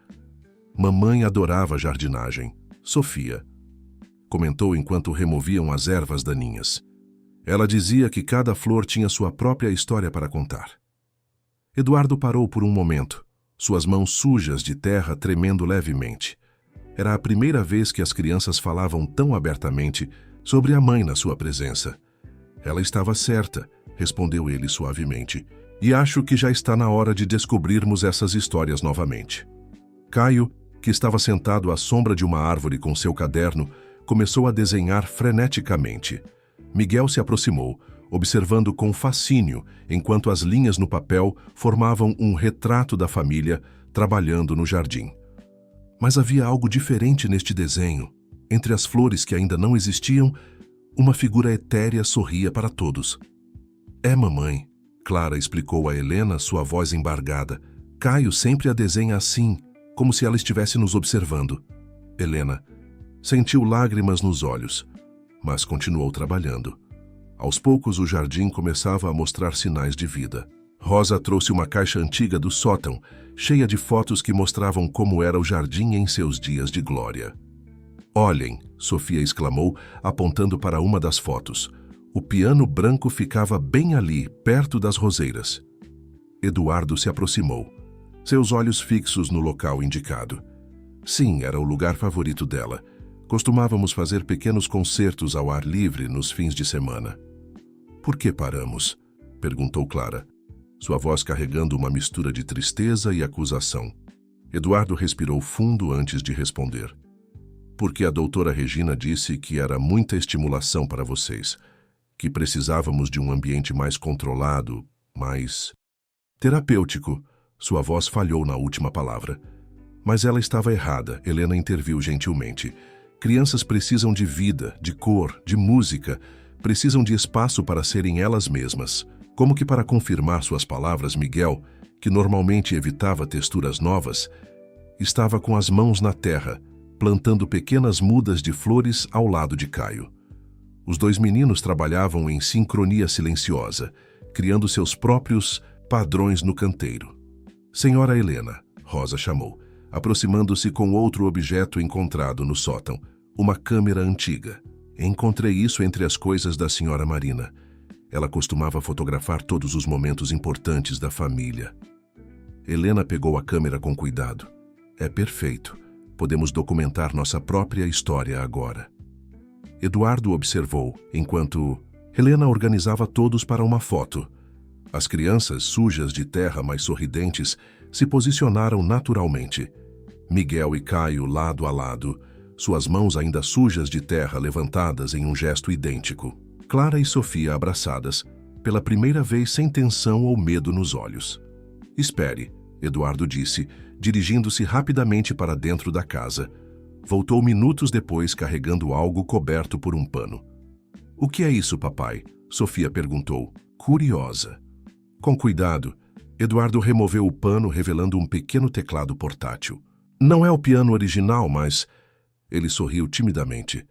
Mamãe adorava jardinagem. Sofia, comentou enquanto removiam as ervas daninhas. Ela dizia que cada flor tinha sua própria história para contar. Eduardo parou por um momento, suas mãos sujas de terra tremendo levemente. Era a primeira vez que as crianças falavam tão abertamente sobre a mãe na sua presença. Ela estava certa, respondeu ele suavemente, e acho que já está na hora de descobrirmos essas histórias novamente. Caio, que estava sentado à sombra de uma árvore com seu caderno, começou a desenhar freneticamente. Miguel se aproximou, observando com fascínio, enquanto as linhas no papel formavam um retrato da família trabalhando no jardim. Mas havia algo diferente neste desenho. Entre as flores que ainda não existiam, uma figura etérea sorria para todos. É mamãe, Clara explicou a Helena, sua voz embargada. Caio sempre a desenha assim, como se ela estivesse nos observando. Helena sentiu lágrimas nos olhos, mas continuou trabalhando. Aos poucos o jardim começava a mostrar sinais de vida. Rosa trouxe uma caixa antiga do sótão, cheia de fotos que mostravam como era o jardim em seus dias de glória. Olhem, Sofia exclamou, apontando para uma das fotos. O piano branco ficava bem ali, perto das roseiras. Eduardo se aproximou, seus olhos fixos no local indicado. Sim, era o lugar favorito dela. Costumávamos fazer pequenos concertos ao ar livre nos fins de semana. Por que paramos? Perguntou Clara, sua voz carregando uma mistura de tristeza e acusação. Eduardo respirou fundo antes de responder. Porque a doutora Regina disse que era muita estimulação para vocês, que precisávamos de um ambiente mais controlado, mais terapêutico. Sua voz falhou na última palavra. Mas ela estava errada, Helena interviu gentilmente. Crianças precisam de vida, de cor, de música, precisam de espaço para serem elas mesmas. Como que para confirmar suas palavras, Miguel, que normalmente evitava texturas novas, estava com as mãos na terra, plantando pequenas mudas de flores ao lado de Caio. Os dois meninos trabalhavam em sincronia silenciosa, criando seus próprios padrões no canteiro. Senhora Helena, Rosa chamou, aproximando-se com outro objeto encontrado no sótão, uma câmera antiga. Encontrei isso entre as coisas da senhora Marina. Ela costumava fotografar todos os momentos importantes da família. Helena pegou a câmera com cuidado. É perfeito. Podemos documentar nossa própria história agora. Eduardo observou, enquanto Helena organizava todos para uma foto. As crianças, sujas de terra, mas sorridentes, se posicionaram naturalmente. Miguel e Caio lado a lado, suas mãos ainda sujas de terra levantadas em um gesto idêntico. Clara e Sofia abraçadas, pela primeira vez sem tensão ou medo nos olhos. Espere, Eduardo disse, dirigindo-se rapidamente para dentro da casa. Voltou minutos depois carregando algo coberto por um pano. O que é isso, papai? Sofia perguntou, curiosa. Com cuidado, Eduardo removeu o pano, revelando um pequeno teclado portátil. Não é o piano original, mas... Ele sorriu timidamente.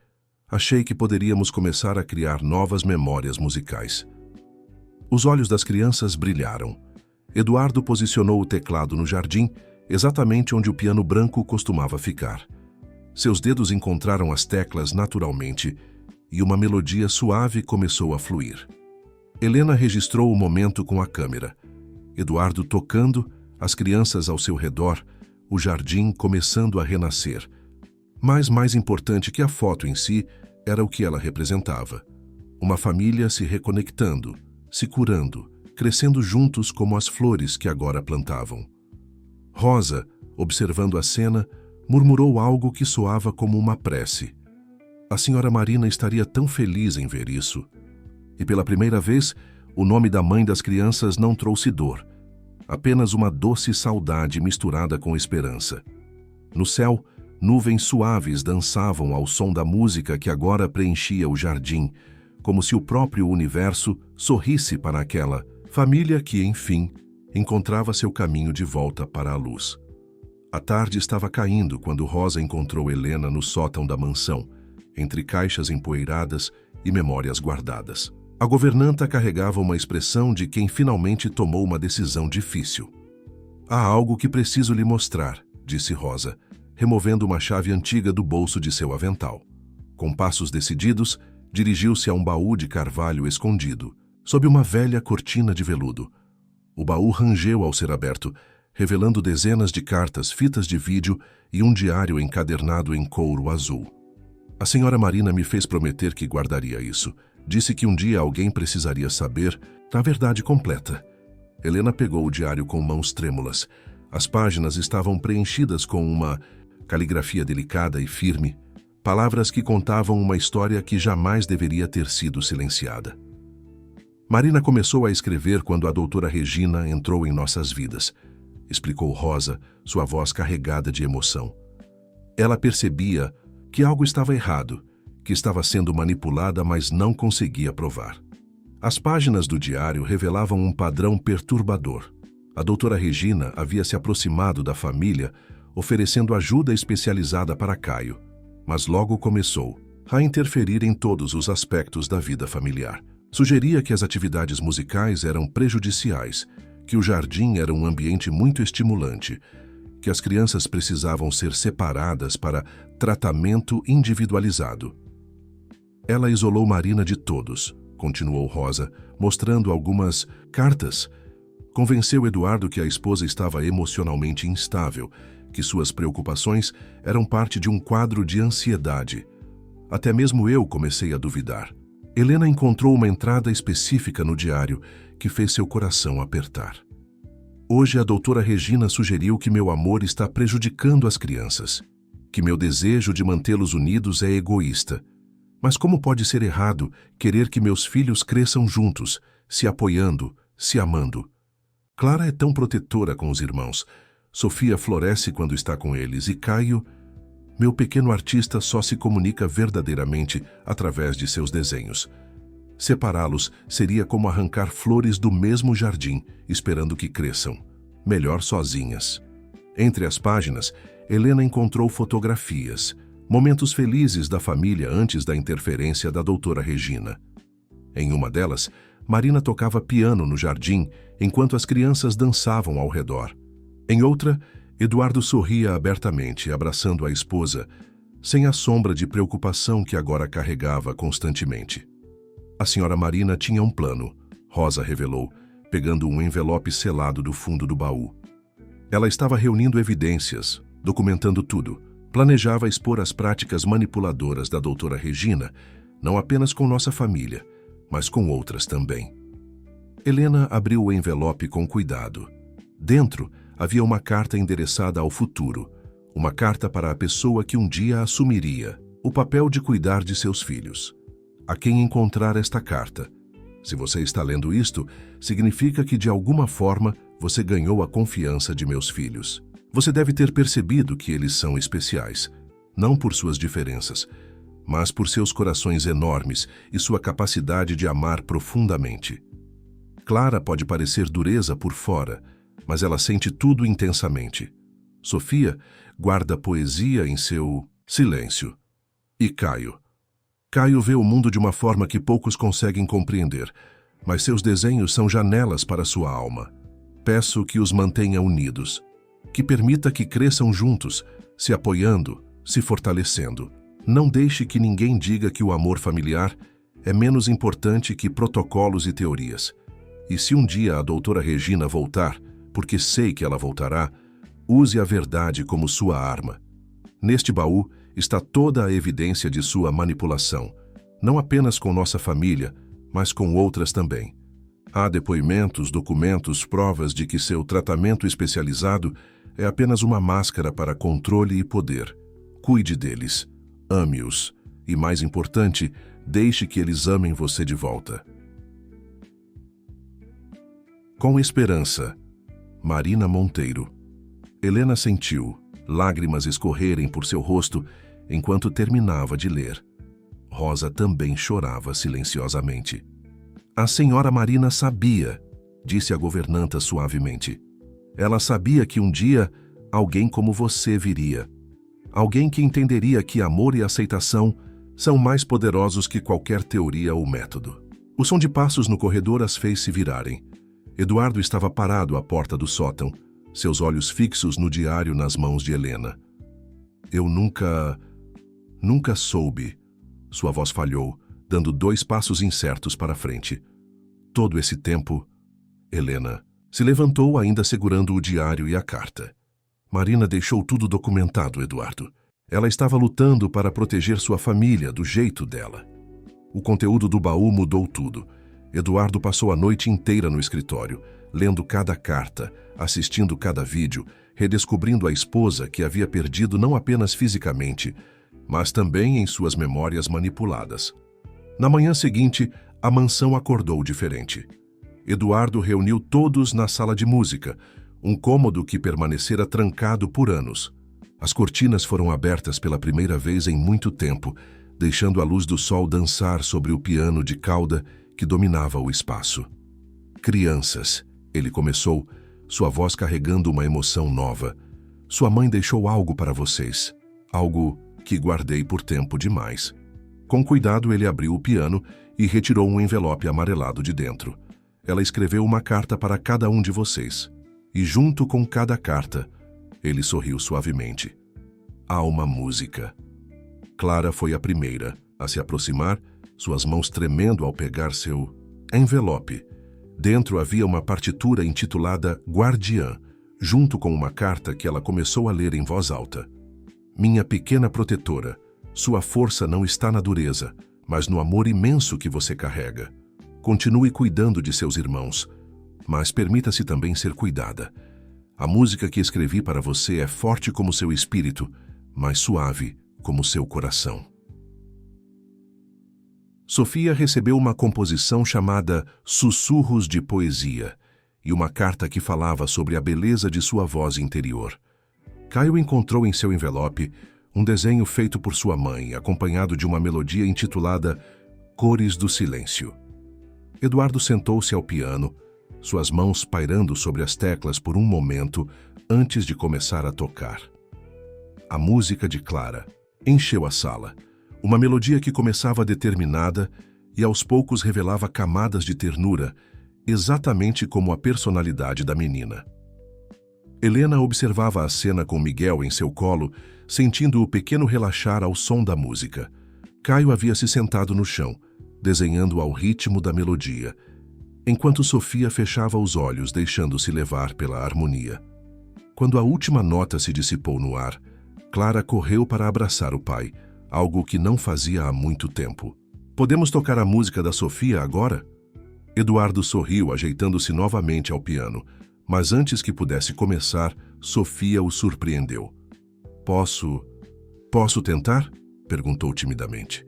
Achei que poderíamos começar a criar novas memórias musicais. Os olhos das crianças brilharam. Eduardo posicionou o teclado no jardim, exatamente onde o piano branco costumava ficar. Seus dedos encontraram as teclas naturalmente e uma melodia suave começou a fluir. Helena registrou o momento com a câmera. Eduardo tocando, as crianças ao seu redor, o jardim começando a renascer. Mas mais importante que a foto em si era o que ela representava. Uma família se reconectando, se curando, crescendo juntos como as flores que agora plantavam. Rosa, observando a cena, murmurou algo que soava como uma prece. A senhora Marina estaria tão feliz em ver isso. E pela primeira vez, o nome da mãe das crianças não trouxe dor, apenas uma doce saudade misturada com esperança. No céu, nuvens suaves dançavam ao som da música que agora preenchia o jardim, como se o próprio universo sorrisse para aquela família que, enfim, encontrava seu caminho de volta para a luz. A tarde estava caindo quando Rosa encontrou Helena no sótão da mansão, entre caixas empoeiradas e memórias guardadas. A governanta carregava uma expressão de quem finalmente tomou uma decisão difícil. "Há algo que preciso lhe mostrar", disse Rosa, removendo uma chave antiga do bolso de seu avental. Com passos decididos, dirigiu-se a um baú de carvalho escondido, sob uma velha cortina de veludo. O baú rangeu ao ser aberto, revelando dezenas de cartas, fitas de vídeo e um diário encadernado em couro azul. "A senhora Marina me fez prometer que guardaria isso. Disse que um dia alguém precisaria saber a verdade completa." Helena pegou o diário com mãos trêmulas. As páginas estavam preenchidas com uma caligrafia delicada e firme, palavras que contavam uma história que jamais deveria ter sido silenciada. "Marina começou a escrever quando a doutora Regina entrou em nossas vidas", explicou Rosa, sua voz carregada de emoção. Ela percebia que algo estava errado, que estava sendo manipulada, mas não conseguia provar. As páginas do diário revelavam um padrão perturbador. A doutora Regina havia se aproximado da família, oferecendo ajuda especializada para Caio, mas logo começou a interferir em todos os aspectos da vida familiar. Sugeria que as atividades musicais eram prejudiciais, que o jardim era um ambiente muito estimulante, que as crianças precisavam ser separadas para tratamento individualizado. "Ela isolou Marina de todos", continuou Rosa, mostrando algumas cartas. "Convenceu Eduardo que a esposa estava emocionalmente instável, que suas preocupações eram parte de um quadro de ansiedade. Até mesmo eu comecei a duvidar." Helena encontrou uma entrada específica no diário que fez seu coração apertar. "Hoje a doutora Regina sugeriu que meu amor está prejudicando as crianças, que meu desejo de mantê-los unidos é egoísta. Mas como pode ser errado querer que meus filhos cresçam juntos, se apoiando, se amando? Clara é tão protetora com os irmãos. Sofia floresce quando está com eles e Caio, meu pequeno artista, só se comunica verdadeiramente através de seus desenhos. Separá-los seria como arrancar flores do mesmo jardim, esperando que cresçam. Melhor sozinhas." Entre as páginas, Helena encontrou fotografias, momentos felizes da família antes da interferência da doutora Regina. Em uma delas, Marina tocava piano no jardim enquanto as crianças dançavam ao redor. Em outra, Eduardo sorria abertamente, abraçando a esposa, sem a sombra de preocupação que agora carregava constantemente. "A senhora Marina tinha um plano", Rosa revelou, pegando um envelope selado do fundo do baú. "Ela estava reunindo evidências, documentando tudo. Planejava expor as práticas manipuladoras da doutora Regina, não apenas com nossa família, mas com outras também." Helena abriu o envelope com cuidado. Dentro, havia uma carta endereçada ao futuro, uma carta para a pessoa que um dia assumiria o papel de cuidar de seus filhos. "A quem encontrar esta carta. Se você está lendo isto, significa que de alguma forma você ganhou a confiança de meus filhos. Você deve ter percebido que eles são especiais, não por suas diferenças, mas por seus corações enormes e sua capacidade de amar profundamente. Clara pode parecer dureza por fora, mas ela sente tudo intensamente. Sofia guarda poesia em seu silêncio. E Caio? Caio vê o mundo de uma forma que poucos conseguem compreender, mas seus desenhos são janelas para sua alma. Peço que os mantenha unidos, que permita que cresçam juntos, se apoiando, se fortalecendo. Não deixe que ninguém diga que o amor familiar é menos importante que protocolos e teorias. E se um dia a doutora Regina voltar, porque sei que ela voltará, use a verdade como sua arma. Neste baú está toda a evidência de sua manipulação, não apenas com nossa família, mas com outras também. Há depoimentos, documentos, provas de que seu tratamento especializado é apenas uma máscara para controle e poder. Cuide deles, ame-os e, mais importante, deixe que eles amem você de volta. Com esperança, Marina Monteiro. Helena sentiu lágrimas escorrerem por seu rosto enquanto terminava de ler. Rosa também chorava silenciosamente. A senhora Marina sabia, disse a governanta suavemente. Ela sabia que um dia alguém como você viria. Alguém que entenderia que amor e aceitação são mais poderosos que qualquer teoria ou método. O som de passos no corredor as fez se virarem. Eduardo estava parado à porta do sótão, seus olhos fixos no diário nas mãos de Helena. Eu nunca soube. Sua voz falhou, dando 2 passos incertos para frente. Todo esse tempo, Helena se levantou ainda segurando o diário e a carta. Marina deixou tudo documentado, Eduardo. Ela estava lutando para proteger sua família do jeito dela. O conteúdo do baú mudou tudo. Eduardo passou a noite inteira no escritório, lendo cada carta, assistindo cada vídeo, redescobrindo a esposa que havia perdido não apenas fisicamente, mas também em suas memórias manipuladas. Na manhã seguinte, a mansão acordou diferente. Eduardo reuniu todos na sala de música, um cômodo que permanecera trancado por anos. As cortinas foram abertas pela primeira vez em muito tempo, deixando a luz do sol dançar sobre o piano de cauda que dominava o espaço. Crianças, ele começou, sua voz carregando uma emoção nova. Sua mãe deixou algo para vocês, algo que guardei por tempo demais. Com cuidado, ele abriu o piano e retirou um envelope amarelado de dentro. Ela escreveu uma carta para cada um de vocês. E junto com cada carta, ele sorriu suavemente. Há uma música. Clara foi a primeira a se aproximar, suas mãos tremendo ao pegar seu envelope. Dentro havia uma partitura intitulada Guardiã, junto com uma carta que ela começou a ler em voz alta. Minha pequena protetora, sua força não está na dureza, mas no amor imenso que você carrega. Continue cuidando de seus irmãos, mas permita-se também ser cuidada. A música que escrevi para você é forte como seu espírito, mas suave como seu coração. Sofia recebeu uma composição chamada Sussurros de Poesia e uma carta que falava sobre a beleza de sua voz interior. Caio encontrou em seu envelope um desenho feito por sua mãe, acompanhado de uma melodia intitulada Cores do Silêncio. Eduardo sentou-se ao piano, suas mãos pairando sobre as teclas por um momento antes de começar a tocar. A música de Clara encheu a sala, uma melodia que começava determinada e aos poucos revelava camadas de ternura, exatamente como a personalidade da menina. Helena observava a cena com Miguel em seu colo, sentindo o pequeno relaxar ao som da música. Caio havia se sentado no chão, desenhando ao ritmo da melodia, enquanto Sofia fechava os olhos, deixando-se levar pela harmonia. Quando a última nota se dissipou no ar, Clara correu para abraçar o pai, algo que não fazia há muito tempo. Podemos tocar a música da Sofia agora? Eduardo sorriu, ajeitando-se novamente ao piano, mas antes que pudesse começar, Sofia o surpreendeu. Posso tentar? Perguntou timidamente.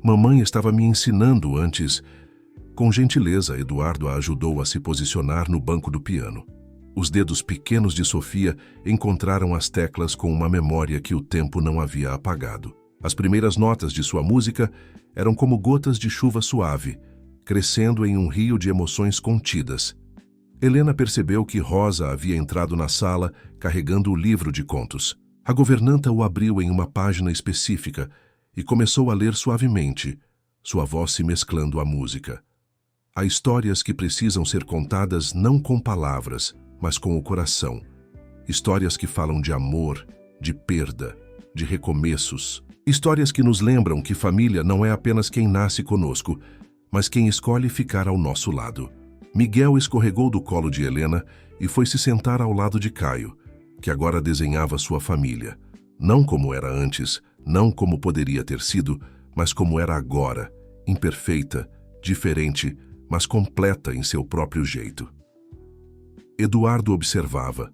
Mamãe estava me ensinando antes. Com gentileza, Eduardo a ajudou a se posicionar no banco do piano. Os dedos pequenos de Sofia encontraram as teclas com uma memória que o tempo não havia apagado. As primeiras notas de sua música eram como gotas de chuva suave, crescendo em um rio de emoções contidas. Helena percebeu que Rosa havia entrado na sala carregando o livro de contos. A governanta o abriu em uma página específica e começou a ler suavemente, sua voz se mesclando à música. Há histórias que precisam ser contadas não com palavras, mas com o coração. Histórias que falam de amor, de perda, de recomeços. Histórias que nos lembram que família não é apenas quem nasce conosco, mas quem escolhe ficar ao nosso lado. Miguel escorregou do colo de Helena e foi se sentar ao lado de Caio, que agora desenhava sua família. Não como era antes, não como poderia ter sido, mas como era agora, imperfeita, diferente, mas completa em seu próprio jeito. Eduardo observava,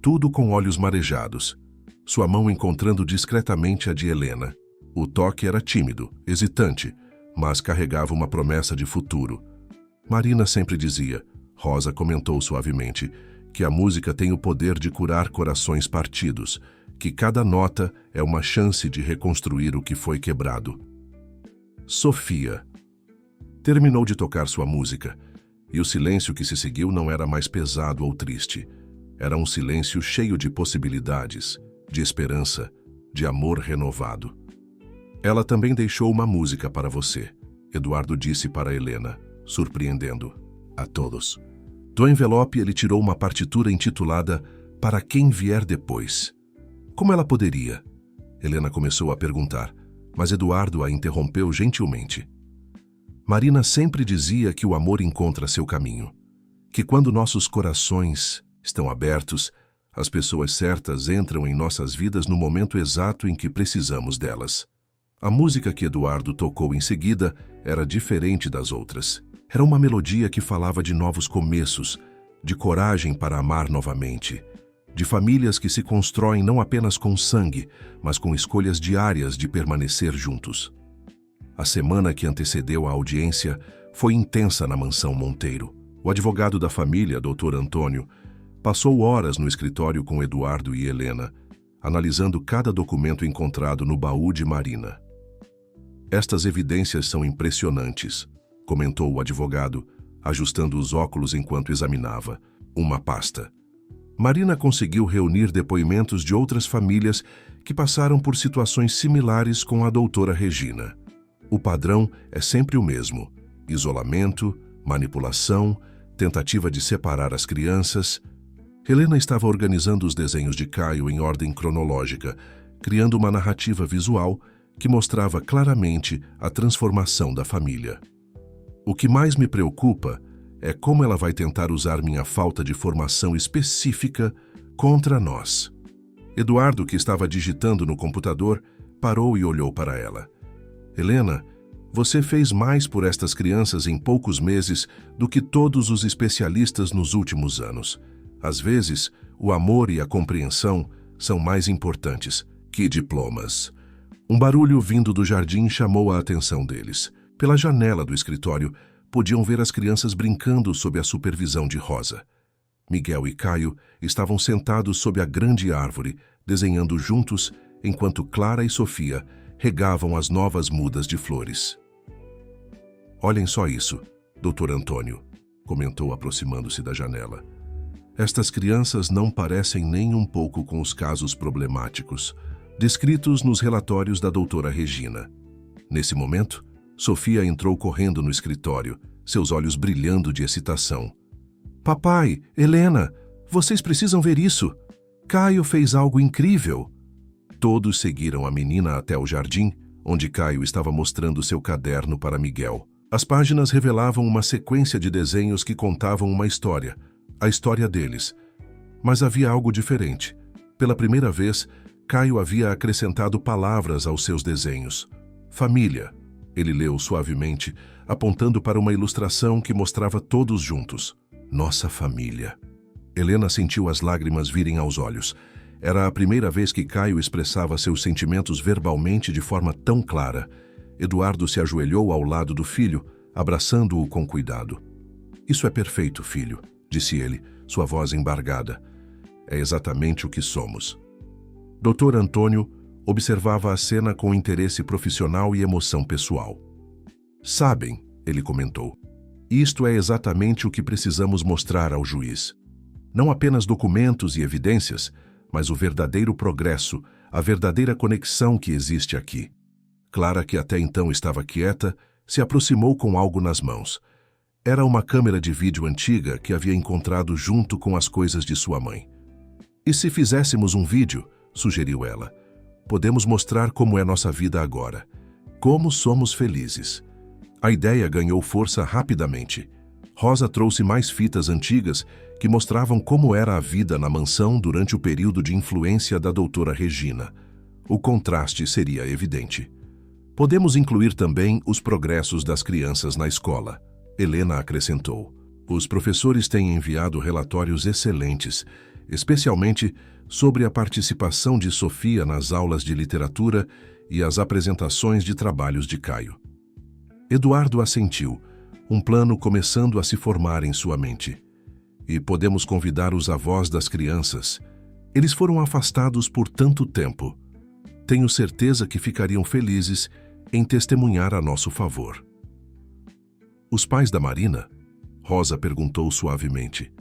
tudo com olhos marejados, sua mão encontrando discretamente a de Helena. O toque era tímido, hesitante, mas carregava uma promessa de futuro. Marina sempre dizia, Rosa comentou suavemente, que a música tem o poder de curar corações partidos, que cada nota é uma chance de reconstruir o que foi quebrado. Sofia terminou de tocar sua música, e o silêncio que se seguiu não era mais pesado ou triste. Era um silêncio cheio de possibilidades, de esperança, de amor renovado. Ela também deixou uma música para você, Eduardo disse para Helena, surpreendendo a todos. Do envelope ele tirou uma partitura intitulada Para Quem Vier Depois. Como ela poderia? Helena começou a perguntar, mas Eduardo a interrompeu gentilmente. Marina sempre dizia que o amor encontra seu caminho, que quando nossos corações estão abertos, as pessoas certas entram em nossas vidas no momento exato em que precisamos delas. A música que Eduardo tocou em seguida era diferente das outras. Era uma melodia que falava de novos começos, de coragem para amar novamente, de famílias que se constroem não apenas com sangue, mas com escolhas diárias de permanecer juntos. A semana que antecedeu a audiência foi intensa na mansão Monteiro. O advogado da família, Dr. Antônio, passou horas no escritório com Eduardo e Helena, analisando cada documento encontrado no baú de Marina. Estas evidências são impressionantes, comentou o advogado, ajustando os óculos enquanto examinava uma pasta. Marina conseguiu reunir depoimentos de outras famílias que passaram por situações similares com a doutora Regina. O padrão é sempre o mesmo: isolamento, manipulação, tentativa de separar as crianças. Helena estava organizando os desenhos de Caio em ordem cronológica, criando uma narrativa visual que mostrava claramente a transformação da família. O que mais me preocupa é como ela vai tentar usar minha falta de formação específica contra nós. Eduardo, que estava digitando no computador, parou e olhou para ela. Helena, você fez mais por estas crianças em poucos meses do que todos os especialistas nos últimos anos. Às vezes, o amor e a compreensão são mais importantes que diplomas. Um barulho vindo do jardim chamou a atenção deles. Pela janela do escritório, podiam ver as crianças brincando sob a supervisão de Rosa. Miguel e Caio estavam sentados sob a grande árvore, desenhando juntos, enquanto Clara e Sofia regavam as novas mudas de flores. Olhem só isso, Dr. Antônio, comentou aproximando-se da janela. Estas crianças não parecem nem um pouco com os casos problemáticos descritos nos relatórios da doutora Regina. Nesse momento, Sofia entrou correndo no escritório, seus olhos brilhando de excitação. Papai, Helena, vocês precisam ver isso. Caio fez algo incrível. Todos seguiram a menina até o jardim, onde Caio estava mostrando seu caderno para Miguel. As páginas revelavam uma sequência de desenhos que contavam uma história, a história deles. Mas havia algo diferente. Pela primeira vez, Caio havia acrescentado palavras aos seus desenhos. Família, ele leu suavemente, apontando para uma ilustração que mostrava todos juntos. Nossa família. Helena sentiu as lágrimas virem aos olhos. Era a primeira vez que Caio expressava seus sentimentos verbalmente de forma tão clara. Eduardo se ajoelhou ao lado do filho, abraçando-o com cuidado. Isso é perfeito, filho, disse ele, sua voz embargada. É exatamente o que somos. Dr. Antônio observava a cena com interesse profissional e emoção pessoal. Sabem, ele comentou, isto é exatamente o que precisamos mostrar ao juiz. Não apenas documentos e evidências, mas o verdadeiro progresso, a verdadeira conexão que existe aqui. Clara, que até então estava quieta, se aproximou com algo nas mãos. Era uma câmera de vídeo antiga que havia encontrado junto com as coisas de sua mãe. E se fizéssemos um vídeo, sugeriu ela, podemos mostrar como é nossa vida agora, como somos felizes. A ideia ganhou força rapidamente. Rosa trouxe mais fitas antigas que mostravam como era a vida na mansão durante o período de influência da doutora Regina. O contraste seria evidente. Podemos incluir também os progressos das crianças na escola, Helena acrescentou. Os professores têm enviado relatórios excelentes, especialmente sobre a participação de Sofia nas aulas de literatura e as apresentações de trabalhos de Caio. Eduardo assentiu, um plano começando a se formar em sua mente. E podemos convidar os avós das crianças. Eles foram afastados por tanto tempo. Tenho certeza que ficariam felizes em testemunhar a nosso favor. Os pais da Marina? Rosa perguntou suavemente.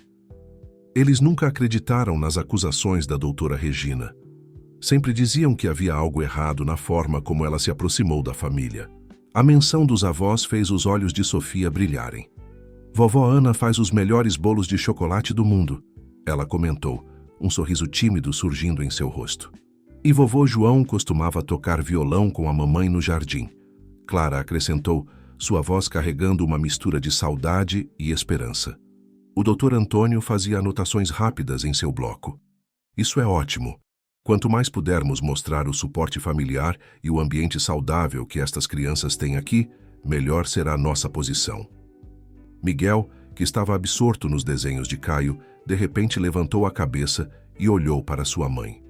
Eles nunca acreditaram nas acusações da doutora Regina. Sempre diziam que havia algo errado na forma como ela se aproximou da família. A menção dos avós fez os olhos de Sofia brilharem. Vovó Ana faz os melhores bolos de chocolate do mundo, ela comentou, um sorriso tímido surgindo em seu rosto. E vovô João costumava tocar violão com a mamãe no jardim. Clara acrescentou, sua voz carregando uma mistura de saudade e esperança. O Dr. Antônio fazia anotações rápidas em seu bloco. Isso é ótimo. Quanto mais pudermos mostrar o suporte familiar e o ambiente saudável que estas crianças têm aqui, melhor será a nossa posição. Miguel, que estava absorto nos desenhos de Caio, de repente levantou a cabeça e olhou para sua mãe.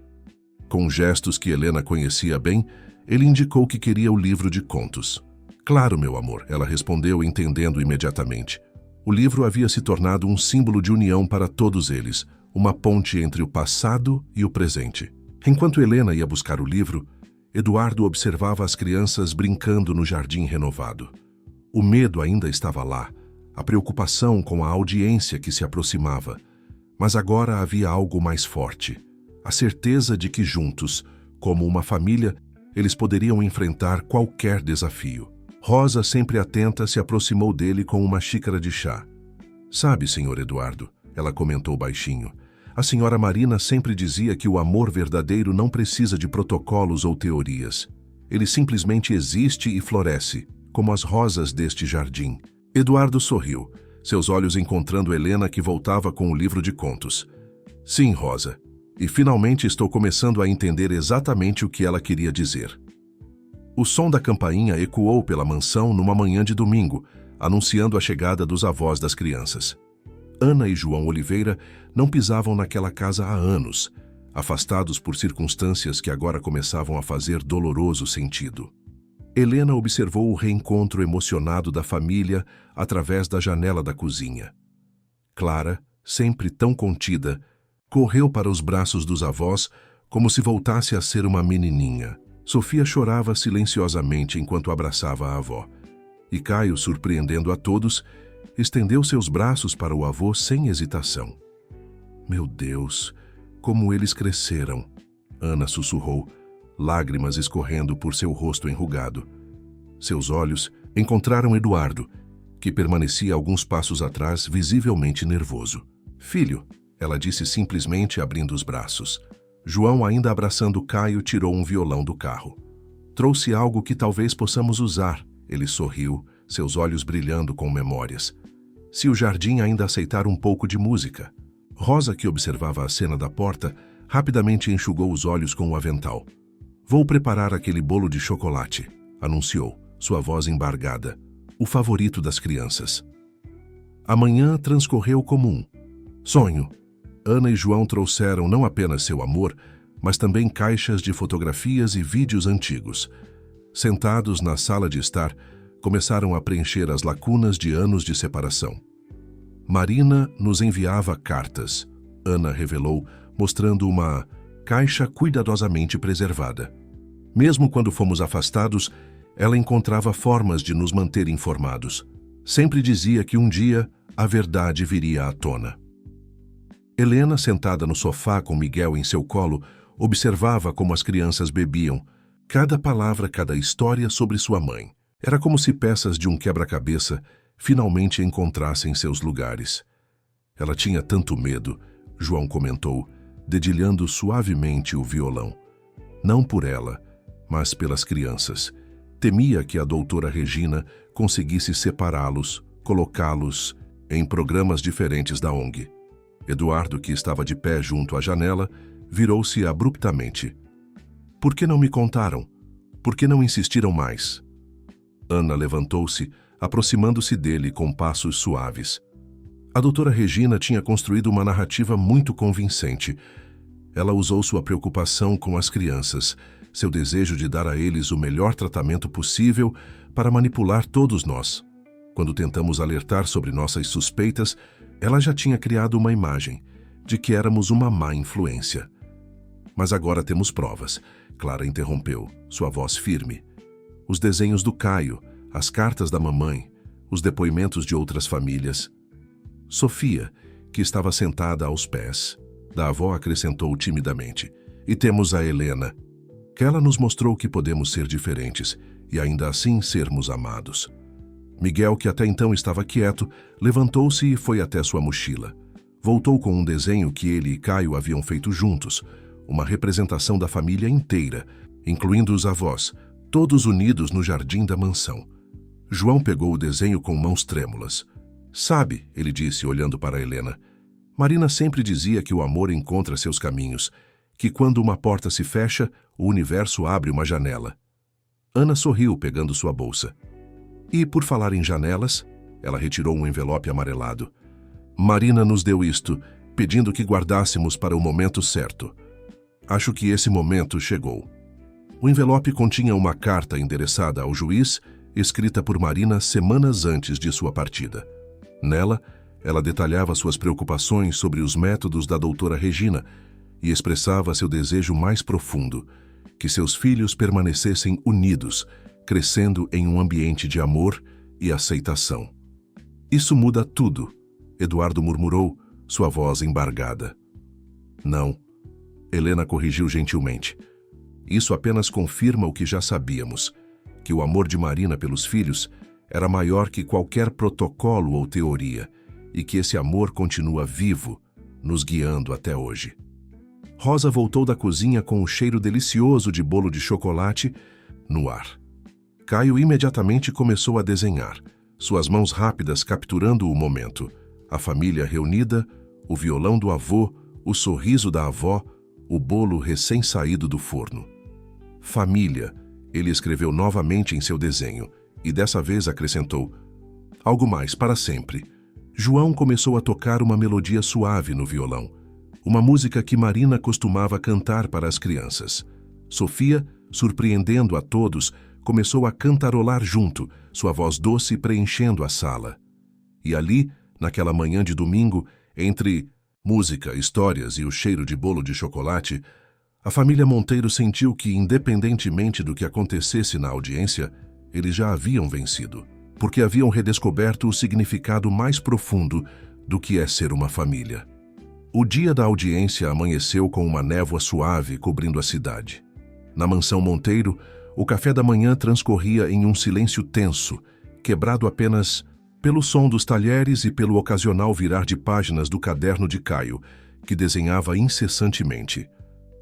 Com gestos que Helena conhecia bem, ele indicou que queria o livro de contos. Claro, meu amor, ela respondeu, entendendo imediatamente. O livro havia se tornado um símbolo de união para todos eles, uma ponte entre o passado e o presente. Enquanto Helena ia buscar o livro, Eduardo observava as crianças brincando no jardim renovado. O medo ainda estava lá, a preocupação com a audiência que se aproximava, mas agora havia algo mais forte, a certeza de que juntos, como uma família, eles poderiam enfrentar qualquer desafio. Rosa, sempre atenta, se aproximou dele com uma xícara de chá. Sabe, senhor Eduardo, ela comentou baixinho, a senhora Marina sempre dizia que o amor verdadeiro não precisa de protocolos ou teorias. Ele simplesmente existe e floresce, como as rosas deste jardim. Eduardo sorriu, seus olhos encontrando Helena, que voltava com o livro de contos. Sim, Rosa, e finalmente estou começando a entender exatamente o que ela queria dizer. O som da campainha ecoou pela mansão numa manhã de domingo, anunciando a chegada dos avós das crianças. Ana e João Oliveira não pisavam naquela casa há anos, afastados por circunstâncias que agora começavam a fazer doloroso sentido. Helena observou o reencontro emocionado da família através da janela da cozinha. Clara, sempre tão contida, correu para os braços dos avós como se voltasse a ser uma menininha. Sofia chorava silenciosamente enquanto abraçava a avó. E Caio, surpreendendo a todos, estendeu seus braços para o avô sem hesitação. Meu Deus, como eles cresceram! Ana sussurrou, lágrimas escorrendo por seu rosto enrugado. Seus olhos encontraram Eduardo, que permanecia alguns passos atrás, visivelmente nervoso. Filho, ela disse simplesmente, abrindo os braços. João, ainda abraçando Caio, tirou um violão do carro. Trouxe algo que talvez possamos usar. Ele sorriu, seus olhos brilhando com memórias. Se o jardim ainda aceitar um pouco de música. Rosa, que observava a cena da porta, rapidamente enxugou os olhos com o avental. Vou preparar aquele bolo de chocolate, anunciou, sua voz embargada, o favorito das crianças. A manhã transcorreu como um sonho. Ana e João trouxeram não apenas seu amor, mas também caixas de fotografias e vídeos antigos. Sentados na sala de estar, começaram a preencher as lacunas de anos de separação. Marina nos enviava cartas, Ana revelou, mostrando uma caixa cuidadosamente preservada. Mesmo quando fomos afastados, ela encontrava formas de nos manter informados. Sempre dizia que um dia a verdade viria à tona. Helena, sentada no sofá com Miguel em seu colo, observava como as crianças bebiam, cada palavra, cada história sobre sua mãe. Era como se peças de um quebra-cabeça finalmente encontrassem seus lugares. Ela tinha tanto medo, João comentou, dedilhando suavemente o violão. Não por ela, mas pelas crianças. Temia que a doutora Regina conseguisse separá-los, colocá-los em programas diferentes da ONG. Eduardo, que estava de pé junto à janela, virou-se abruptamente. Por que não me contaram? Por que não insistiram mais? Ana levantou-se, aproximando-se dele com passos suaves. A doutora Regina tinha construído uma narrativa muito convincente. Ela usou sua preocupação com as crianças, seu desejo de dar a eles o melhor tratamento possível para manipular todos nós. Quando tentamos alertar sobre nossas suspeitas, ela já tinha criado uma imagem de que éramos uma má influência. Mas agora temos provas, Clara interrompeu, sua voz firme. Os desenhos do Caio, as cartas da mamãe, os depoimentos de outras famílias. Sofia, que estava sentada aos pés da avó, acrescentou timidamente. E temos a Helena, que ela nos mostrou que podemos ser diferentes e ainda assim sermos amados. Miguel, que até então estava quieto, levantou-se e foi até sua mochila. Voltou com um desenho que ele e Caio haviam feito juntos, uma representação da família inteira, incluindo os avós, todos unidos no jardim da mansão. João pegou o desenho com mãos trêmulas. Sabe, ele disse, olhando para Helena, Marina sempre dizia que o amor encontra seus caminhos, que quando uma porta se fecha, o universo abre uma janela. Ana sorriu, pegando sua bolsa. E, por falar em janelas, ela retirou um envelope amarelado. Marina nos deu isto, pedindo que guardássemos para o momento certo. Acho que esse momento chegou. O envelope continha uma carta endereçada ao juiz, escrita por Marina semanas antes de sua partida. Nela, ela detalhava suas preocupações sobre os métodos da doutora Regina e expressava seu desejo mais profundo, que seus filhos permanecessem unidos, crescendo em um ambiente de amor e aceitação. Isso muda tudo, Eduardo murmurou, sua voz embargada. Não, Helena corrigiu gentilmente. Isso apenas confirma o que já sabíamos, que o amor de Marina pelos filhos era maior que qualquer protocolo ou teoria, e que esse amor continua vivo, nos guiando até hoje. Rosa voltou da cozinha com um cheiro delicioso de bolo de chocolate no ar. Caio imediatamente começou a desenhar, suas mãos rápidas capturando o momento. A família reunida, o violão do avô, o sorriso da avó, o bolo recém-saído do forno. Família, ele escreveu novamente em seu desenho, e dessa vez acrescentou, algo mais para sempre. João começou a tocar uma melodia suave no violão, uma música que Marina costumava cantar para as crianças. Sofia, surpreendendo a todos, começou a cantarolar junto, sua voz doce preenchendo a sala. E ali, naquela manhã de domingo, entre música, histórias e o cheiro de bolo de chocolate, a família Monteiro sentiu que, independentemente do que acontecesse na audiência, eles já haviam vencido, porque haviam redescoberto o significado mais profundo do que é ser uma família. O dia da audiência amanheceu com uma névoa suave cobrindo a cidade. Na mansão Monteiro, o café da manhã transcorria em um silêncio tenso, quebrado apenas pelo som dos talheres e pelo ocasional virar de páginas do caderno de Caio, que desenhava incessantemente.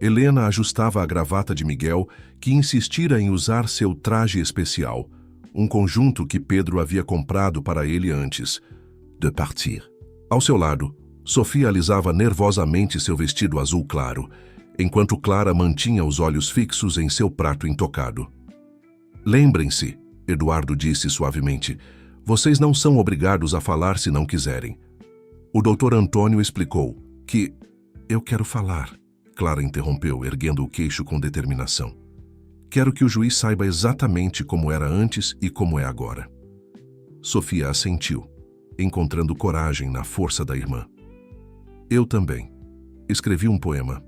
Helena ajustava a gravata de Miguel, que insistira em usar seu traje especial, um conjunto que Pedro havia comprado para ele antes de partir. Ao seu lado, Sofia alisava nervosamente seu vestido azul claro, enquanto Clara mantinha os olhos fixos em seu prato intocado. Lembrem-se, Eduardo disse suavemente, vocês não são obrigados a falar se não quiserem. O doutor Antônio explicou que... Eu quero falar, Clara interrompeu, erguendo o queixo com determinação. Quero que o juiz saiba exatamente como era antes e como é agora. Sofia assentiu, encontrando coragem na força da irmã. Eu também. Escrevi um poema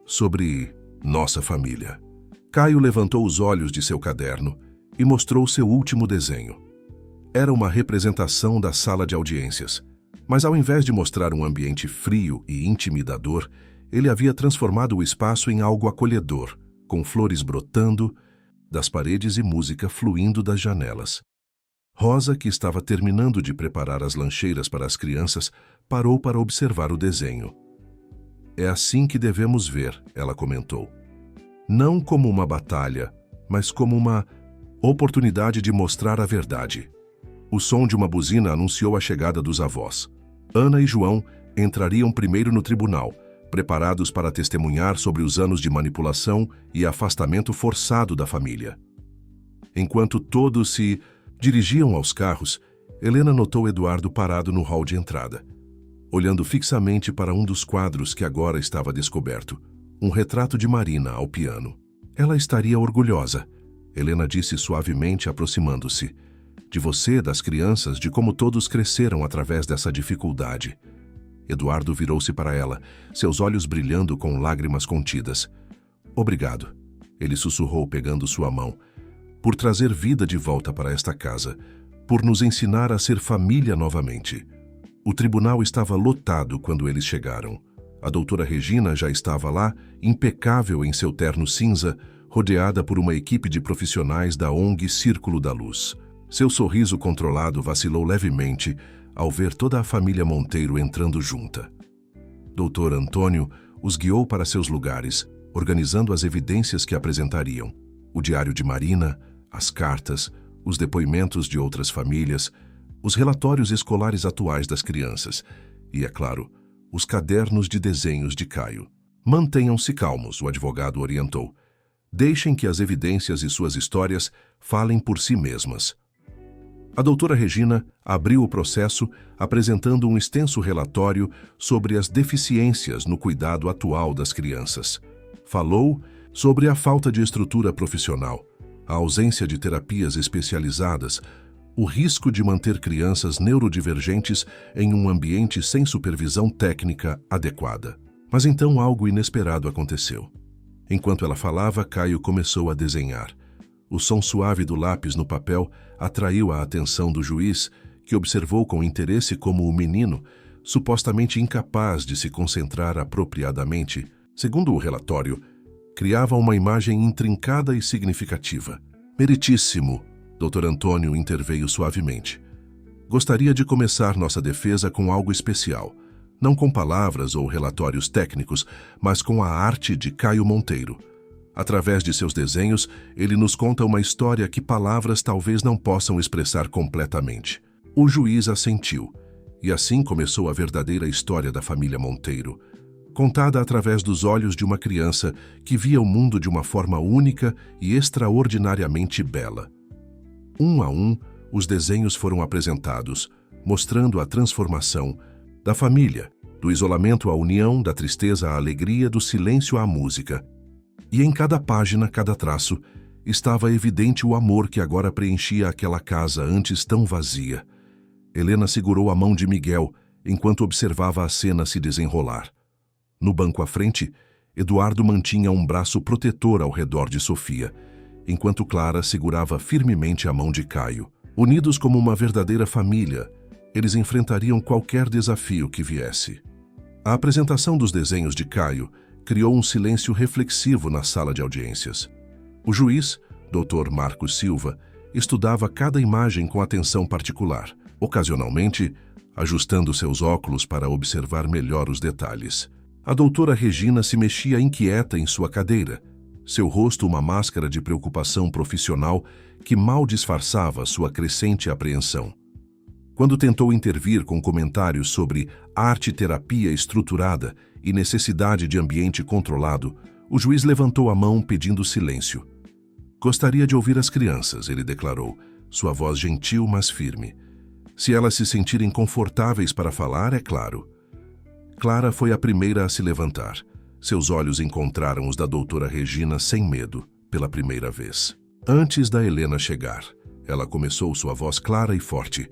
sobre nossa família. Caio levantou os olhos de seu caderno e mostrou seu último desenho. Era uma representação da sala de audiências, mas ao invés de mostrar um ambiente frio e intimidador, ele havia transformado o espaço em algo acolhedor, com flores brotando das paredes e música fluindo das janelas. Rosa, que estava terminando de preparar as lancheiras para as crianças, parou para observar o desenho. É assim que devemos ver, ela comentou. Não como uma batalha, mas como uma oportunidade de mostrar a verdade. O som de uma buzina anunciou a chegada dos avós. Ana e João entrariam primeiro no tribunal, preparados para testemunhar sobre os anos de manipulação e afastamento forçado da família. Enquanto todos se dirigiam aos carros, Helena notou Eduardo parado no hall de entrada, olhando fixamente para um dos quadros que agora estava descoberto, um retrato de Marina ao piano. Ela estaria orgulhosa, Helena disse suavemente, aproximando-se. De você, das crianças, de como todos cresceram através dessa dificuldade. Eduardo virou-se para ela, seus olhos brilhando com lágrimas contidas. Obrigado, ele sussurrou pegando sua mão, por trazer vida de volta para esta casa, por nos ensinar a ser família novamente. O tribunal estava lotado quando eles chegaram. A doutora Regina já estava lá, impecável em seu terno cinza, rodeada por uma equipe de profissionais da ONG Círculo da Luz. Seu sorriso controlado vacilou levemente ao ver toda a família Monteiro entrando junta. Dr. Antônio os guiou para seus lugares, organizando as evidências que apresentariam: o diário de Marina, as cartas, os depoimentos de outras famílias, os relatórios escolares atuais das crianças e, é claro, os cadernos de desenhos de Caio. Mantenham-se calmos, o advogado orientou. Deixem que as evidências e suas histórias falem por si mesmas. A doutora Regina abriu o processo apresentando um extenso relatório sobre as deficiências no cuidado atual das crianças. Falou sobre a falta de estrutura profissional, a ausência de terapias especializadas, o risco de manter crianças neurodivergentes em um ambiente sem supervisão técnica adequada. Mas então algo inesperado aconteceu. Enquanto ela falava, Caio começou a desenhar. O som suave do lápis no papel atraiu a atenção do juiz, que observou com interesse como o menino, supostamente incapaz de se concentrar apropriadamente, segundo o relatório, criava uma imagem intrincada e significativa. Meritíssimo, Dr. Antônio interveio suavemente. Gostaria de começar nossa defesa com algo especial, não com palavras ou relatórios técnicos, mas com a arte de Caio Monteiro. Através de seus desenhos, ele nos conta uma história que palavras talvez não possam expressar completamente. O juiz assentiu, e assim começou a verdadeira história da família Monteiro, contada através dos olhos de uma criança que via o mundo de uma forma única e extraordinariamente bela. Um a um, os desenhos foram apresentados, mostrando a transformação da família, do isolamento à união, da tristeza à alegria, do silêncio à música. E em cada página, cada traço, estava evidente o amor que agora preenchia aquela casa antes tão vazia. Helena segurou a mão de Miguel enquanto observava a cena se desenrolar. No banco à frente, Eduardo mantinha um braço protetor ao redor de Sofia, enquanto Clara segurava firmemente a mão de Caio. Unidos como uma verdadeira família, eles enfrentariam qualquer desafio que viesse. A apresentação dos desenhos de Caio criou um silêncio reflexivo na sala de audiências. O juiz, Dr. Marcos Silva, estudava cada imagem com atenção particular, ocasionalmente ajustando seus óculos para observar melhor os detalhes. A doutora Regina se mexia inquieta em sua cadeira, seu rosto uma máscara de preocupação profissional que mal disfarçava sua crescente apreensão. Quando tentou intervir com comentários sobre arte-terapia estruturada e necessidade de ambiente controlado, o juiz levantou a mão pedindo silêncio. Gostaria de ouvir as crianças, ele declarou, sua voz gentil, mas firme. Se elas se sentirem confortáveis para falar, é claro. Clara foi a primeira a se levantar. Seus olhos encontraram os da doutora Regina sem medo, pela primeira vez. Antes da Helena chegar, ela começou sua voz clara e forte.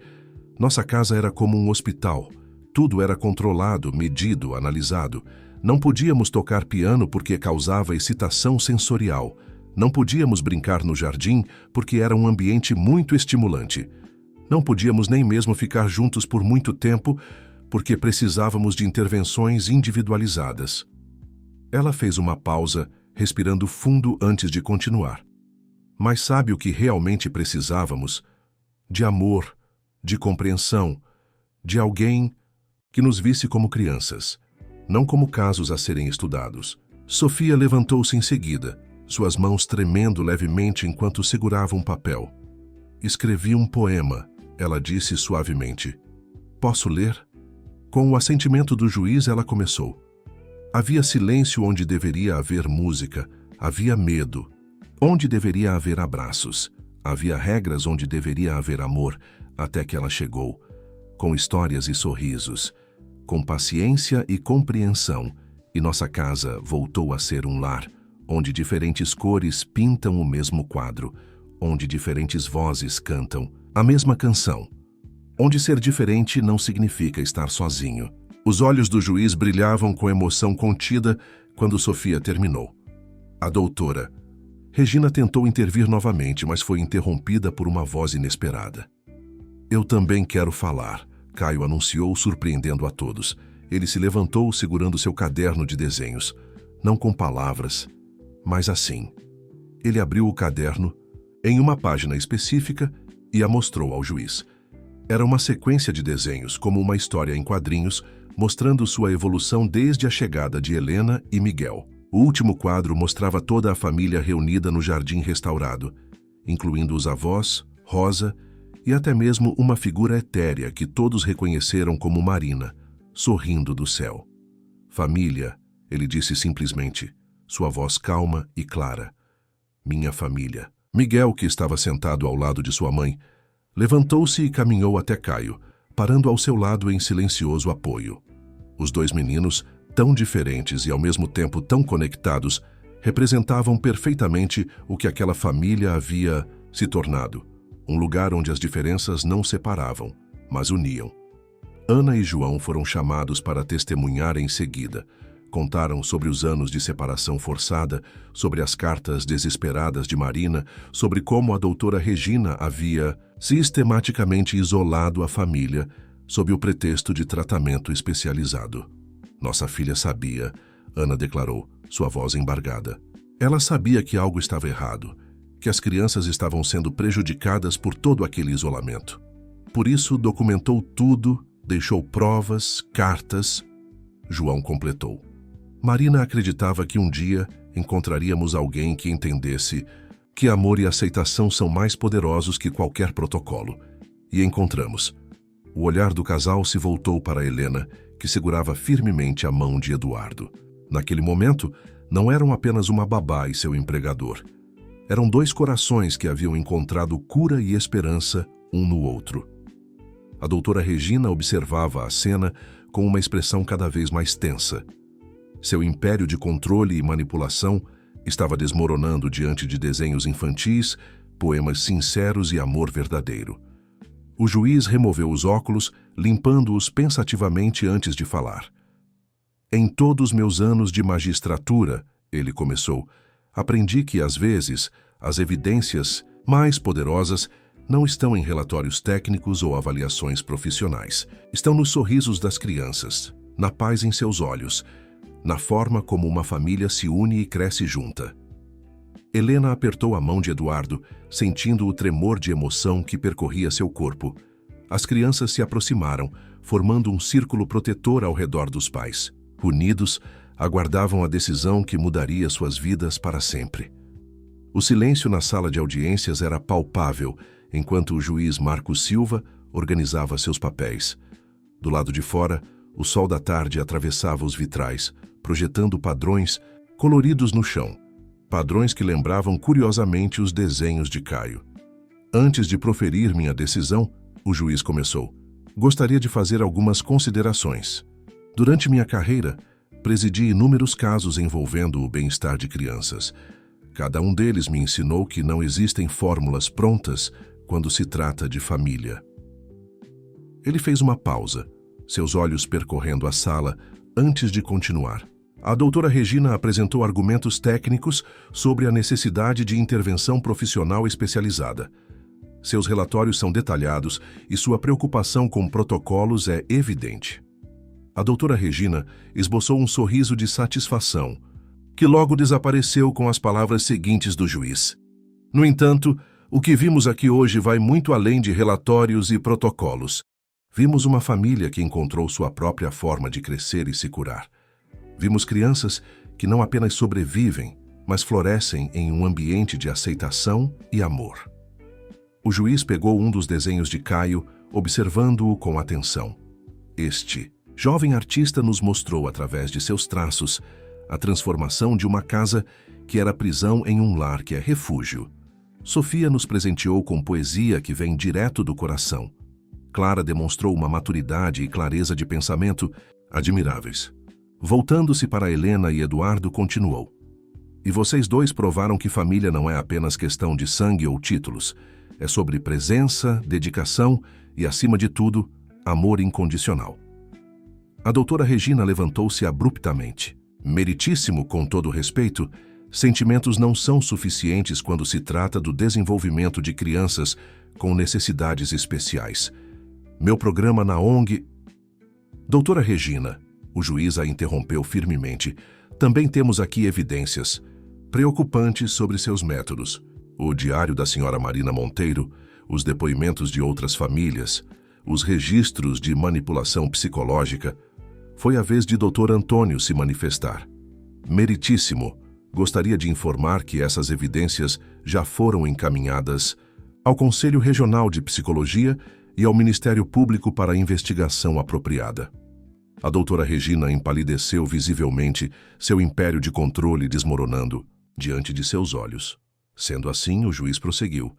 Nossa casa era como um hospital. Tudo era controlado, medido, analisado. Não podíamos tocar piano porque causava excitação sensorial. Não podíamos brincar no jardim porque era um ambiente muito estimulante. Não podíamos nem mesmo ficar juntos por muito tempo porque precisávamos de intervenções individualizadas. Ela fez uma pausa, respirando fundo antes de continuar. Mas sabe o que realmente precisávamos? De amor, de compreensão, de alguém que nos visse como crianças, não como casos a serem estudados. Sofia levantou-se em seguida, suas mãos tremendo levemente enquanto segurava um papel. Escrevi um poema, ela disse suavemente. Posso ler? Com o assentimento do juiz, ela começou. Havia silêncio onde deveria haver música, havia medo, onde deveria haver abraços, havia regras onde deveria haver amor, até que ela chegou, com histórias e sorrisos, com paciência e compreensão, e nossa casa voltou a ser um lar, onde diferentes cores pintam o mesmo quadro, onde diferentes vozes cantam a mesma canção, onde ser diferente não significa estar sozinho. Os olhos do juiz brilhavam com emoção contida quando Sofia terminou. A doutora Regina tentou intervir novamente, mas foi interrompida por uma voz inesperada. Eu também quero falar, Caio anunciou, surpreendendo a todos. Ele se levantou segurando seu caderno de desenhos, não com palavras, mas assim. Ele abriu o caderno em uma página específica e a mostrou ao juiz. Era uma sequência de desenhos, como uma história em quadrinhos, mostrando sua evolução desde a chegada de Helena e Miguel. O último quadro mostrava toda a família reunida no jardim restaurado, incluindo os avós, Rosa e até mesmo uma figura etérea que todos reconheceram como Marina, sorrindo do céu. Família, ele disse simplesmente, sua voz calma e clara. Minha família. Miguel, que estava sentado ao lado de sua mãe, levantou-se e caminhou até Caio, parando ao seu lado em silencioso apoio. Os dois meninos, tão diferentes e ao mesmo tempo tão conectados, representavam perfeitamente o que aquela família havia se tornado. Um lugar onde as diferenças não separavam, mas uniam. Ana e João foram chamados para testemunhar em seguida. Contaram sobre os anos de separação forçada, sobre as cartas desesperadas de Marina, sobre como a doutora Regina havia sistematicamente isolado a família sob o pretexto de tratamento especializado. Nossa filha sabia, Ana declarou, sua voz embargada. Ela sabia que algo estava errado, que as crianças estavam sendo prejudicadas por todo aquele isolamento. Por isso, documentou tudo, deixou provas, cartas. João completou. Marina acreditava que um dia encontraríamos alguém que entendesse que amor e aceitação são mais poderosos que qualquer protocolo. E encontramos. O olhar do casal se voltou para Helena, que segurava firmemente a mão de Eduardo. Naquele momento, não eram apenas uma babá e seu empregador. Eram dois corações que haviam encontrado cura e esperança um no outro. A doutora Regina observava a cena com uma expressão cada vez mais tensa. Seu império de controle e manipulação estava desmoronando diante de desenhos infantis, poemas sinceros e amor verdadeiro. O juiz removeu os óculos, limpando-os pensativamente antes de falar. Em todos meus anos de magistratura, ele começou, aprendi que, às vezes, as evidências mais poderosas não estão em relatórios técnicos ou avaliações profissionais. Estão nos sorrisos das crianças, na paz em seus olhos, na forma como uma família se une e cresce junta. Helena apertou a mão de Eduardo, sentindo o tremor de emoção que percorria seu corpo. As crianças se aproximaram, formando um círculo protetor ao redor dos pais. Unidos, aguardavam a decisão que mudaria suas vidas para sempre. O silêncio na sala de audiências era palpável, enquanto o juiz Marcos Silva organizava seus papéis. Do lado de fora, o sol da tarde atravessava os vitrais, projetando padrões coloridos no chão, padrões que lembravam curiosamente os desenhos de Caio. Antes de proferir minha decisão, o juiz começou. Gostaria de fazer algumas considerações. Durante minha carreira, presidi inúmeros casos envolvendo o bem-estar de crianças. Cada um deles me ensinou que não existem fórmulas prontas quando se trata de família. Ele fez uma pausa, seus olhos percorrendo a sala, antes de continuar. A doutora Regina apresentou argumentos técnicos sobre a necessidade de intervenção profissional especializada. Seus relatórios são detalhados e sua preocupação com protocolos é evidente. A doutora Regina esboçou um sorriso de satisfação, que logo desapareceu com as palavras seguintes do juiz. No entanto, o que vimos aqui hoje vai muito além de relatórios e protocolos. Vimos uma família que encontrou sua própria forma de crescer e se curar. Vimos crianças que não apenas sobrevivem, mas florescem em um ambiente de aceitação e amor. O juiz pegou um dos desenhos de Caio, observando-o com atenção. Este jovem artista nos mostrou, através de seus traços, a transformação de uma casa que era prisão em um lar que é refúgio. Sofia nos presenteou com poesia que vem direto do coração. Clara demonstrou uma maturidade e clareza de pensamento admiráveis. Voltando-se para Helena e Eduardo, continuou. E vocês dois provaram que família não é apenas questão de sangue ou títulos. É sobre presença, dedicação e, acima de tudo, amor incondicional. A doutora Regina levantou-se abruptamente. Meritíssimo, com todo respeito, sentimentos não são suficientes quando se trata do desenvolvimento de crianças com necessidades especiais. Meu programa na ONG... Doutora Regina, O juiz a interrompeu firmemente. Também temos aqui evidências preocupantes sobre seus métodos. O diário da senhora Marina Monteiro, os depoimentos de outras famílias, os registros de manipulação psicológica. Foi a vez de Dr. Antônio se manifestar. Meritíssimo, gostaria de informar que essas evidências já foram encaminhadas ao Conselho Regional de Psicologia e ao Ministério Público para investigação apropriada. A doutora Regina empalideceu visivelmente, seu império de controle desmoronando diante de seus olhos. Sendo assim, o juiz prosseguiu.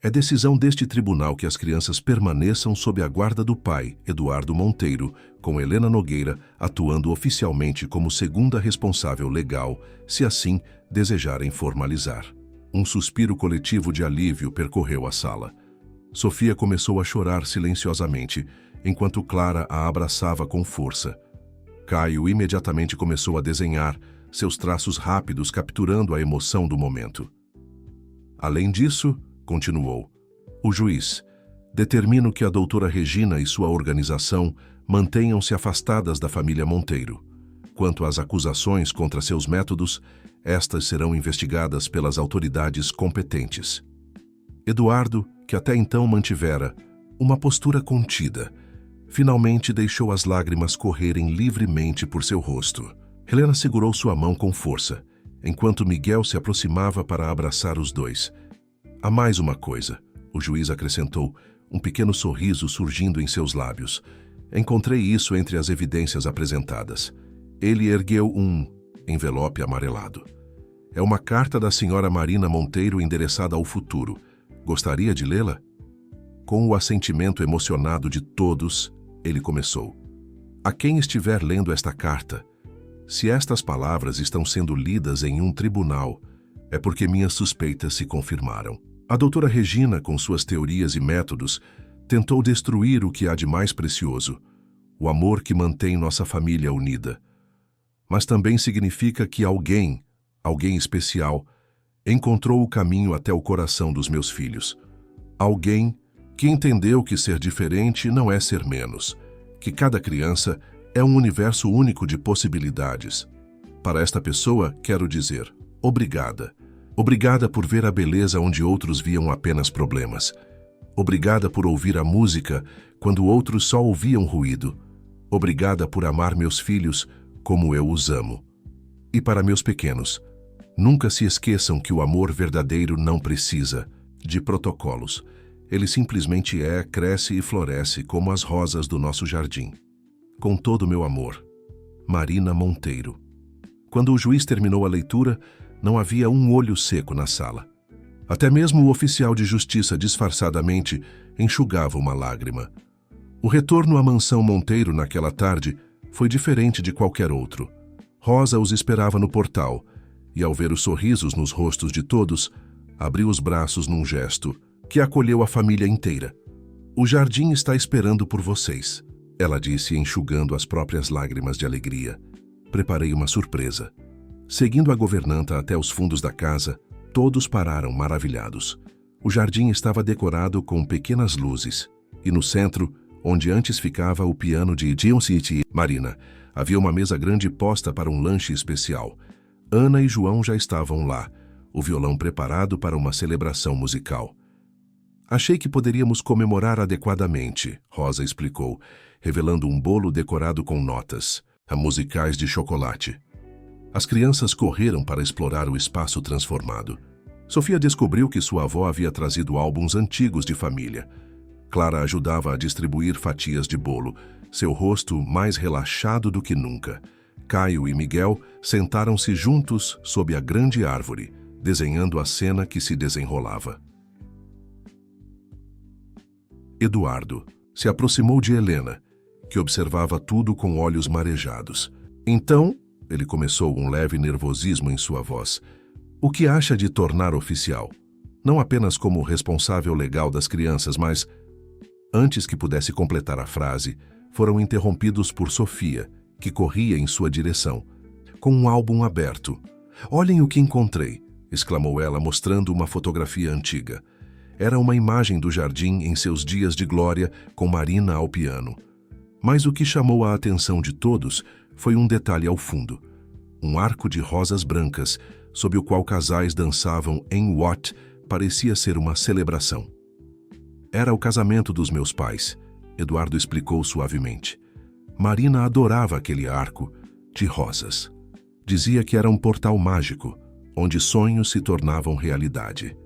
É decisão deste tribunal que as crianças permaneçam sob a guarda do pai, Eduardo Monteiro, com Helena Nogueira atuando oficialmente como segunda responsável legal, se assim desejarem formalizar. Um suspiro coletivo de alívio percorreu a sala. Sofia começou a chorar silenciosamente, enquanto Clara a abraçava com força. Caio imediatamente começou a desenhar, seus traços rápidos capturando a emoção do momento. Além disso, continuou, o juiz, determino que a doutora Regina e sua organização mantenham-se afastadas da família Monteiro. Quanto às acusações contra seus métodos, estas serão investigadas pelas autoridades competentes. Eduardo, que até então mantivera uma postura contida, finalmente deixou as lágrimas correrem livremente por seu rosto. Helena segurou sua mão com força, enquanto Miguel se aproximava para abraçar os dois. Há mais uma coisa, o juiz acrescentou, um pequeno sorriso surgindo em seus lábios. Encontrei isso entre as evidências apresentadas. Ele ergueu um envelope amarelado. É uma carta da senhora Marina Monteiro endereçada ao futuro. Gostaria de lê-la? Com o assentimento emocionado de todos, ele começou. A quem estiver lendo esta carta, se estas palavras estão sendo lidas em um tribunal, é porque minhas suspeitas se confirmaram. A doutora Regina, com suas teorias e métodos, tentou destruir o que há de mais precioso, o amor que mantém nossa família unida. Mas também significa que alguém especial, encontrou o caminho até o coração dos meus filhos. Alguém que entendeu que ser diferente não é ser menos, que cada criança é um universo único de possibilidades. Para esta pessoa, quero dizer, obrigada. Obrigada por ver a beleza onde outros viam apenas problemas. Obrigada por ouvir a música quando outros só ouviam ruído. Obrigada por amar meus filhos como eu os amo. E para meus pequenos, nunca se esqueçam que o amor verdadeiro não precisa de protocolos. Ele simplesmente cresce e floresce como as rosas do nosso jardim. Com todo o meu amor, Marina Monteiro. Quando o juiz terminou a leitura, não havia um olho seco na sala. Até mesmo o oficial de justiça disfarçadamente enxugava uma lágrima. O retorno à mansão Monteiro naquela tarde foi diferente de qualquer outro. Rosa os esperava no portal e, ao ver os sorrisos nos rostos de todos, abriu os braços num gesto que acolheu a família inteira. O jardim está esperando por vocês, ela disse, enxugando as próprias lágrimas de alegria. Preparei uma surpresa. Seguindo a governanta até os fundos da casa, todos pararam maravilhados. O jardim estava decorado com pequenas luzes, e no centro, onde antes ficava o piano de Dionne Marina, havia uma mesa grande posta para um lanche especial. Ana e João já estavam lá, o violão preparado para uma celebração musical. Achei que poderíamos comemorar adequadamente, Rosa explicou, revelando um bolo decorado com notas, musicais de chocolate. As crianças correram para explorar o espaço transformado. Sofia descobriu que sua avó havia trazido álbuns antigos de família. Clara ajudava a distribuir fatias de bolo, seu rosto mais relaxado do que nunca. Caio e Miguel sentaram-se juntos sob a grande árvore, desenhando a cena que se desenrolava. Eduardo se aproximou de Helena, que observava tudo com olhos marejados. Então, ele começou, um leve nervosismo em sua voz. O que acha de tornar oficial? Não apenas como responsável legal das crianças, mas... Antes que pudesse completar a frase, foram interrompidos por Sofia, que corria em sua direção, com um álbum aberto. Olhem o que encontrei, exclamou ela, mostrando uma fotografia antiga. Era uma imagem do jardim em seus dias de glória, com Marina ao piano. Mas o que chamou a atenção de todos foi um detalhe ao fundo. Um arco de rosas brancas, sob o qual casais dançavam em what parecia ser uma celebração. Era o casamento dos meus pais, Eduardo explicou suavemente. Marina adorava aquele arco de rosas. Dizia que era um portal mágico, onde sonhos se tornavam realidade.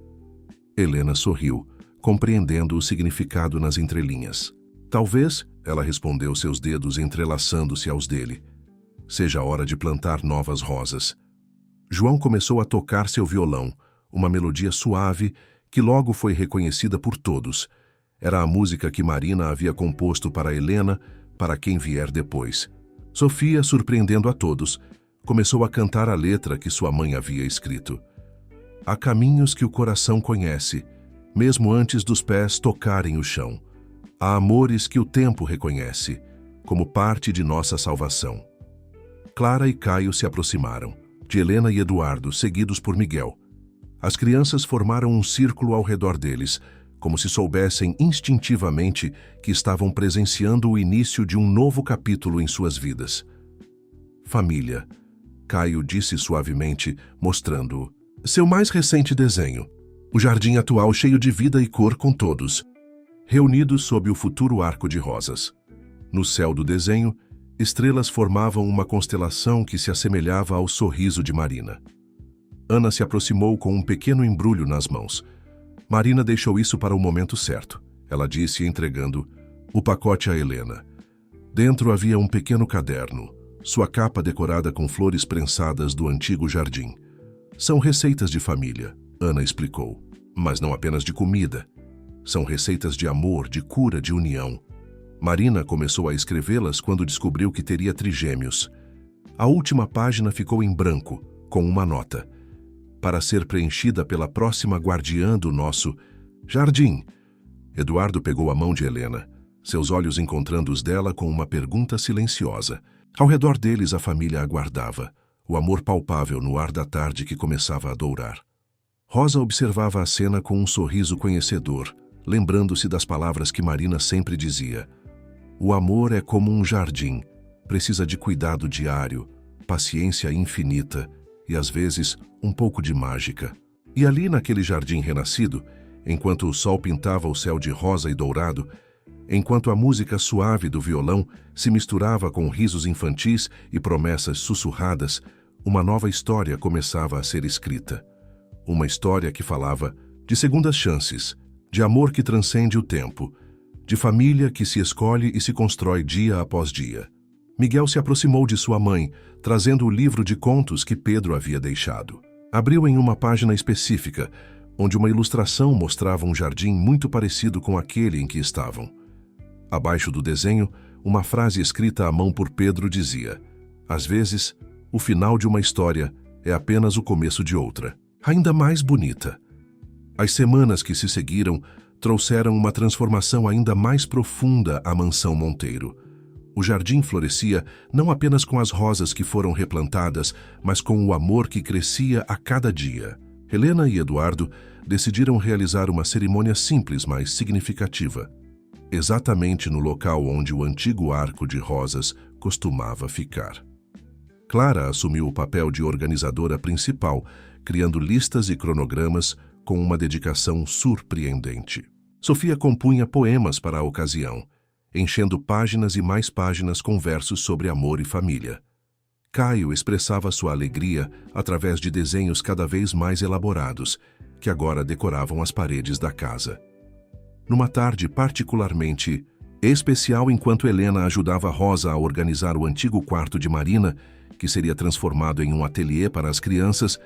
Helena sorriu, compreendendo o significado nas entrelinhas. Talvez, ela respondeu, seus dedos entrelaçando-se aos dele, seja a hora de plantar novas rosas. João começou a tocar seu violão, uma melodia suave que logo foi reconhecida por todos. Era a música que Marina havia composto para Helena, para quem vier depois. Sofia, surpreendendo a todos, começou a cantar a letra que sua mãe havia escrito. Há caminhos que o coração conhece, mesmo antes dos pés tocarem o chão. Há amores que o tempo reconhece, como parte de nossa salvação. Clara e Caio se aproximaram, de Helena e Eduardo, seguidos por Miguel. As crianças formaram um círculo ao redor deles, como se soubessem instintivamente que estavam presenciando o início de um novo capítulo em suas vidas. Família, Caio disse suavemente, mostrando seu mais recente desenho. O jardim atual cheio de vida e cor com todos, reunidos sob o futuro arco de rosas. No céu do desenho, estrelas formavam uma constelação que se assemelhava ao sorriso de Marina. Ana se aproximou com um pequeno embrulho nas mãos. Marina deixou isso para o momento certo, ela disse, entregando o pacote a Helena. Dentro havia um pequeno caderno, sua capa decorada com flores prensadas do antigo jardim. São receitas de família, Ana explicou, mas não apenas de comida. São receitas de amor, de cura, de união. Marina começou a escrevê-las quando descobriu que teria trigêmeos. A última página ficou em branco, com uma nota. Para ser preenchida pela próxima guardiã do nosso jardim. Eduardo pegou a mão de Helena, seus olhos encontrando os dela com uma pergunta silenciosa. Ao redor deles a família aguardava, o amor palpável no ar da tarde que começava a dourar. Rosa observava a cena com um sorriso conhecedor, lembrando-se das palavras que Marina sempre dizia. O amor é como um jardim, precisa de cuidado diário, paciência infinita e, às vezes, um pouco de mágica. E ali, naquele jardim renascido, enquanto o sol pintava o céu de rosa e dourado, enquanto a música suave do violão se misturava com risos infantis e promessas sussurradas, uma nova história começava a ser escrita. Uma história que falava de segundas chances, de amor que transcende o tempo, de família que se escolhe e se constrói dia após dia. Miguel se aproximou de sua mãe, trazendo o livro de contos que Pedro havia deixado. Abriu em uma página específica, onde uma ilustração mostrava um jardim muito parecido com aquele em que estavam. Abaixo do desenho, uma frase escrita à mão por Pedro dizia: às vezes, o final de uma história é apenas o começo de outra, ainda mais bonita. As semanas que se seguiram trouxeram uma transformação ainda mais profunda à mansão Monteiro. O jardim florescia não apenas com as rosas que foram replantadas, mas com o amor que crescia a cada dia. Helena e Eduardo decidiram realizar uma cerimônia simples, mas significativa, exatamente no local onde o antigo arco de rosas costumava ficar. Clara assumiu o papel de organizadora principal, criando listas e cronogramas com uma dedicação surpreendente. Sofia compunha poemas para a ocasião, enchendo páginas e mais páginas com versos sobre amor e família. Caio expressava sua alegria através de desenhos cada vez mais elaborados, que agora decoravam as paredes da casa. Numa tarde particularmente especial, enquanto Helena ajudava Rosa a organizar o antigo quarto de Marina, que seria transformado em um ateliê para as crianças,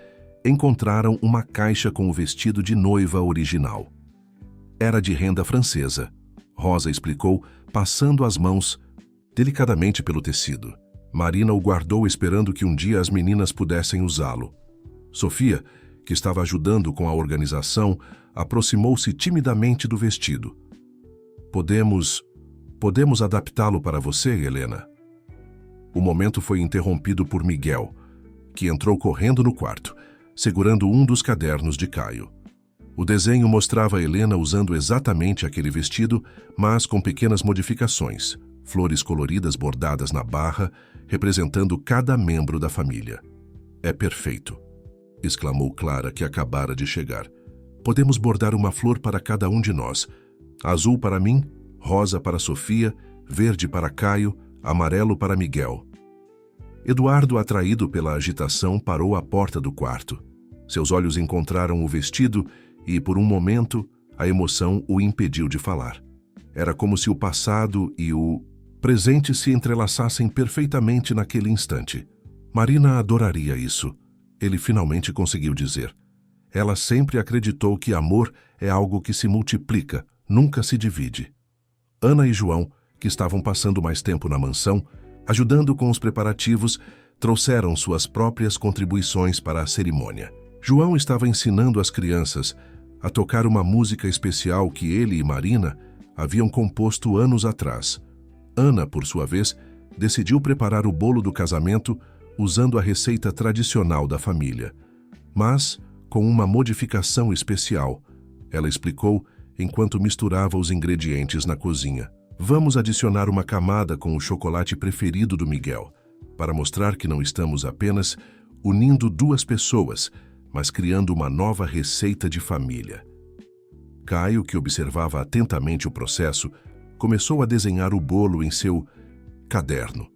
encontraram uma caixa com o vestido de noiva original. Era de renda francesa, Rosa explicou, passando as mãos delicadamente pelo tecido. Marina o guardou esperando que um dia as meninas pudessem usá-lo. Sofia, que estava ajudando com a organização, aproximou-se timidamente do vestido. Podemos adaptá-lo para você, Helena? O momento foi interrompido por Miguel, que entrou correndo no quarto, segurando um dos cadernos de Caio. O desenho mostrava Helena usando exatamente aquele vestido, mas com pequenas modificações, flores coloridas bordadas na barra representando cada membro da família. "É perfeito", exclamou Clara, que acabara de chegar. "Podemos bordar uma flor para cada um de nós. Azul para mim, rosa para Sofia, verde para Caio, amarelo para Miguel." Eduardo, atraído pela agitação, parou à porta do quarto. Seus olhos encontraram o vestido e, por um momento, a emoção o impediu de falar. Era como se o passado e o presente se entrelaçassem perfeitamente naquele instante. "Marina adoraria isso", ele finalmente conseguiu dizer. "Ela sempre acreditou que amor é algo que se multiplica, nunca se divide." Ana e João, que estavam passando mais tempo na mansão, ajudando com os preparativos, trouxeram suas próprias contribuições para a cerimônia. João estava ensinando as crianças a tocar uma música especial que ele e Marina haviam composto anos atrás. Ana, por sua vez, decidiu preparar o bolo do casamento usando a receita tradicional da família, mas com uma modificação especial. Ela explicou enquanto misturava os ingredientes na cozinha. "Vamos adicionar uma camada com o chocolate preferido do Miguel, para mostrar que não estamos apenas unindo duas pessoas, mas criando uma nova receita de família." Caio, que observava atentamente o processo, começou a desenhar o bolo em seu caderno.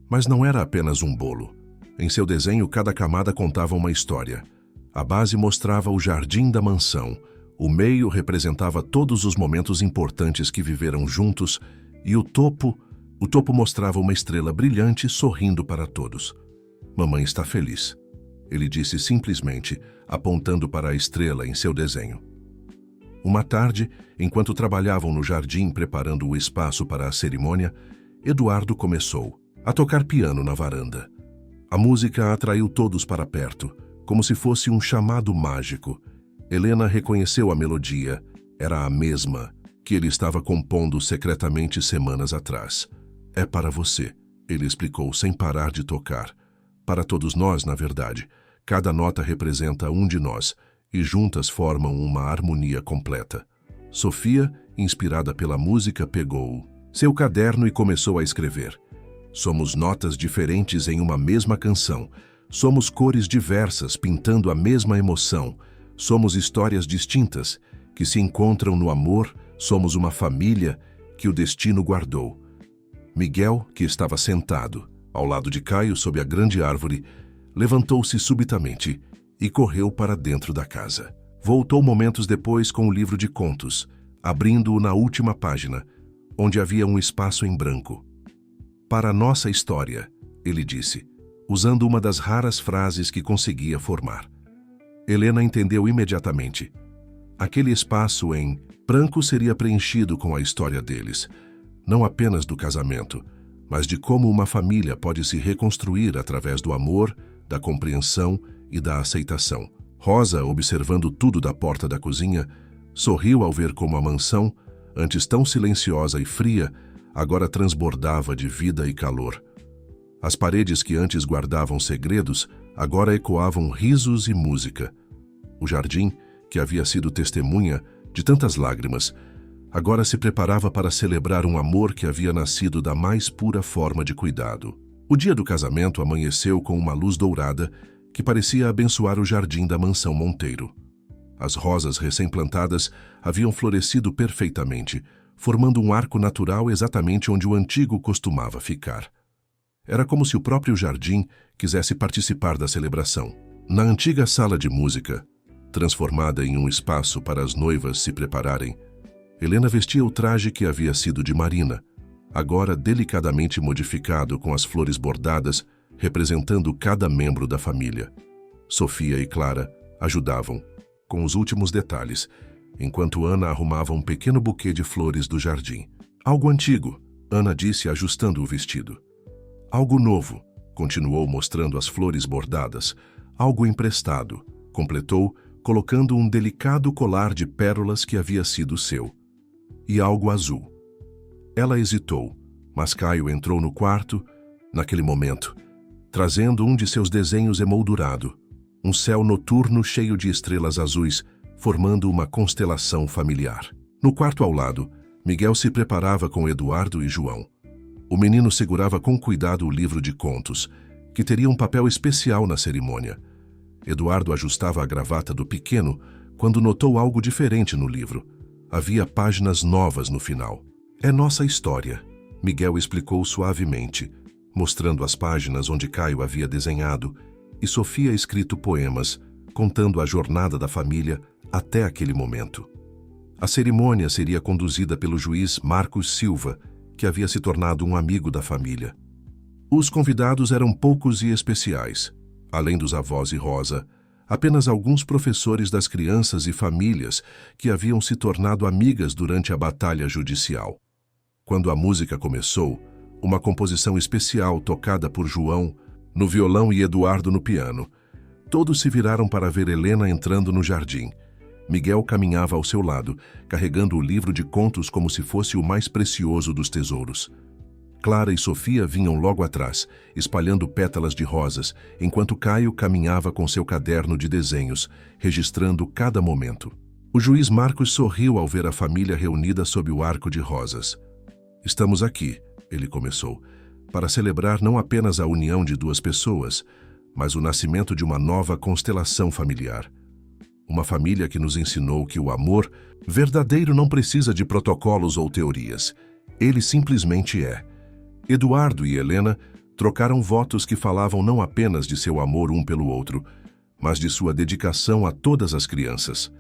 Mas não era apenas um bolo. Em seu desenho, cada camada contava uma história. A base mostrava o jardim da mansão, o meio representava todos os momentos importantes que viveram juntos e o topo mostrava uma estrela brilhante sorrindo para todos. "Mamãe está feliz", ele disse simplesmente, apontando para a estrela em seu desenho. Uma tarde, enquanto trabalhavam no jardim preparando o espaço para a cerimônia, Eduardo começou a tocar piano na varanda. A música atraiu todos para perto, como se fosse um chamado mágico. Helena reconheceu a melodia. Era a mesma que ele estava compondo secretamente semanas atrás. "É para você", ele explicou sem parar de tocar. "Para todos nós, na verdade. Cada nota representa um de nós, e juntas formam uma harmonia completa." Sofia, inspirada pela música, pegou seu caderno e começou a escrever. "Somos notas diferentes em uma mesma canção. Somos cores diversas pintando a mesma emoção. Somos histórias distintas que se encontram no amor. Somos uma família que o destino guardou." Miguel, que estava sentado ao lado de Caio sob a grande árvore, levantou-se subitamente e correu para dentro da casa. Voltou momentos depois com o livro de contos, abrindo-o na última página, onde havia um espaço em branco. "Para a nossa história", ele disse, usando uma das raras frases que conseguia formar. Helena entendeu imediatamente. Aquele espaço em branco seria preenchido com a história deles, não apenas do casamento, mas de como uma família pode se reconstruir através do amor, da compreensão e da aceitação. Rosa, observando tudo da porta da cozinha, sorriu ao ver como a mansão, antes tão silenciosa e fria, agora transbordava de vida e calor. As paredes que antes guardavam segredos, agora ecoavam risos e música. O jardim, que havia sido testemunha de tantas lágrimas, agora se preparava para celebrar um amor que havia nascido da mais pura forma de cuidado. O dia do casamento amanheceu com uma luz dourada que parecia abençoar o jardim da mansão Monteiro. As rosas recém-plantadas haviam florescido perfeitamente, formando um arco natural exatamente onde o antigo costumava ficar. Era como se o próprio jardim quisesse participar da celebração. Na antiga sala de música, transformada em um espaço para as noivas se prepararem, Helena vestia o traje que havia sido de Marina, agora delicadamente modificado com as flores bordadas, representando cada membro da família. Sofia e Clara ajudavam com os últimos detalhes, enquanto Ana arrumava um pequeno buquê de flores do jardim. "Algo antigo", Ana disse, ajustando o vestido. "Algo novo", continuou mostrando as flores bordadas. "Algo emprestado", completou, colocando um delicado colar de pérolas que havia sido seu. "E algo azul." Ela hesitou, mas Caio entrou no quarto, naquele momento, trazendo um de seus desenhos emoldurado, um céu noturno cheio de estrelas azuis, formando uma constelação familiar. No quarto ao lado, Miguel se preparava com Eduardo e João. O menino segurava com cuidado o livro de contos, que teria um papel especial na cerimônia. Eduardo ajustava a gravata do pequeno quando notou algo diferente no livro. Havia páginas novas no final. É nossa história, Miguel explicou suavemente, mostrando as páginas onde Caio havia desenhado e Sofia escrito poemas, contando a jornada da família até aquele momento. A cerimônia seria conduzida pelo juiz Marcos Silva, que havia se tornado um amigo da família. Os convidados eram poucos e especiais. Além dos avós e Rosa, apenas alguns professores das crianças e famílias que haviam se tornado amigas durante a batalha judicial. Quando a música começou, uma composição especial tocada por João no violão e Eduardo no piano, todos se viraram para ver Helena entrando no jardim. Miguel caminhava ao seu lado, carregando o livro de contos como se fosse o mais precioso dos tesouros. Clara e Sofia vinham logo atrás, espalhando pétalas de rosas, enquanto Caio caminhava com seu caderno de desenhos, registrando cada momento. O juiz Marcos sorriu ao ver a família reunida sob o arco de rosas. "Estamos aqui", ele começou, "para celebrar não apenas a união de duas pessoas, mas o nascimento de uma nova constelação familiar. Uma família que nos ensinou que o amor verdadeiro não precisa de protocolos ou teorias. Ele simplesmente é." Eduardo e Helena trocaram votos que falavam não apenas de seu amor um pelo outro, mas de sua dedicação a todas as crianças.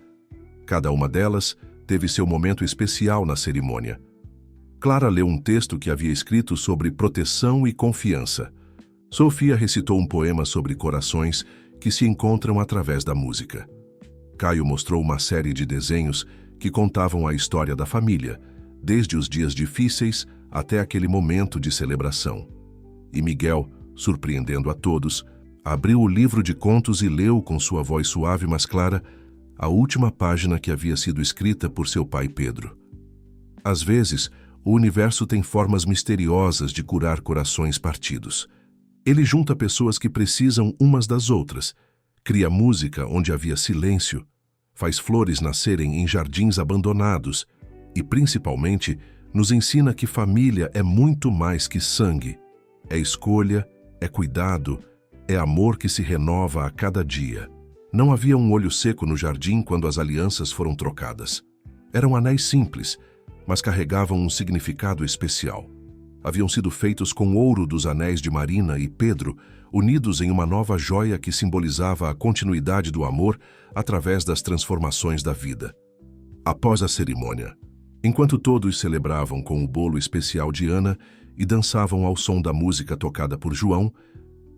Cada uma delas teve seu momento especial na cerimônia. Clara leu um texto que havia escrito sobre proteção e confiança. Sofia recitou um poema sobre corações que se encontram através da música. Caio mostrou uma série de desenhos que contavam a história da família, desde os dias difíceis até aquele momento de celebração. E Miguel, surpreendendo a todos, abriu o livro de contos e leu com sua voz suave mas clara a última página que havia sido escrita por seu pai Pedro. Às vezes, o universo tem formas misteriosas de curar corações partidos. Ele junta pessoas que precisam umas das outras, cria música onde havia silêncio, faz flores nascerem em jardins abandonados e, principalmente, nos ensina que família é muito mais que sangue. É escolha, é cuidado, é amor que se renova a cada dia. Não havia um olho seco no jardim quando as alianças foram trocadas. Eram anéis simples, mas carregavam um significado especial. Haviam sido feitos com ouro dos anéis de Marina e Pedro, unidos em uma nova joia que simbolizava a continuidade do amor através das transformações da vida. Após a cerimônia, enquanto todos celebravam com o bolo especial de Ana e dançavam ao som da música tocada por João,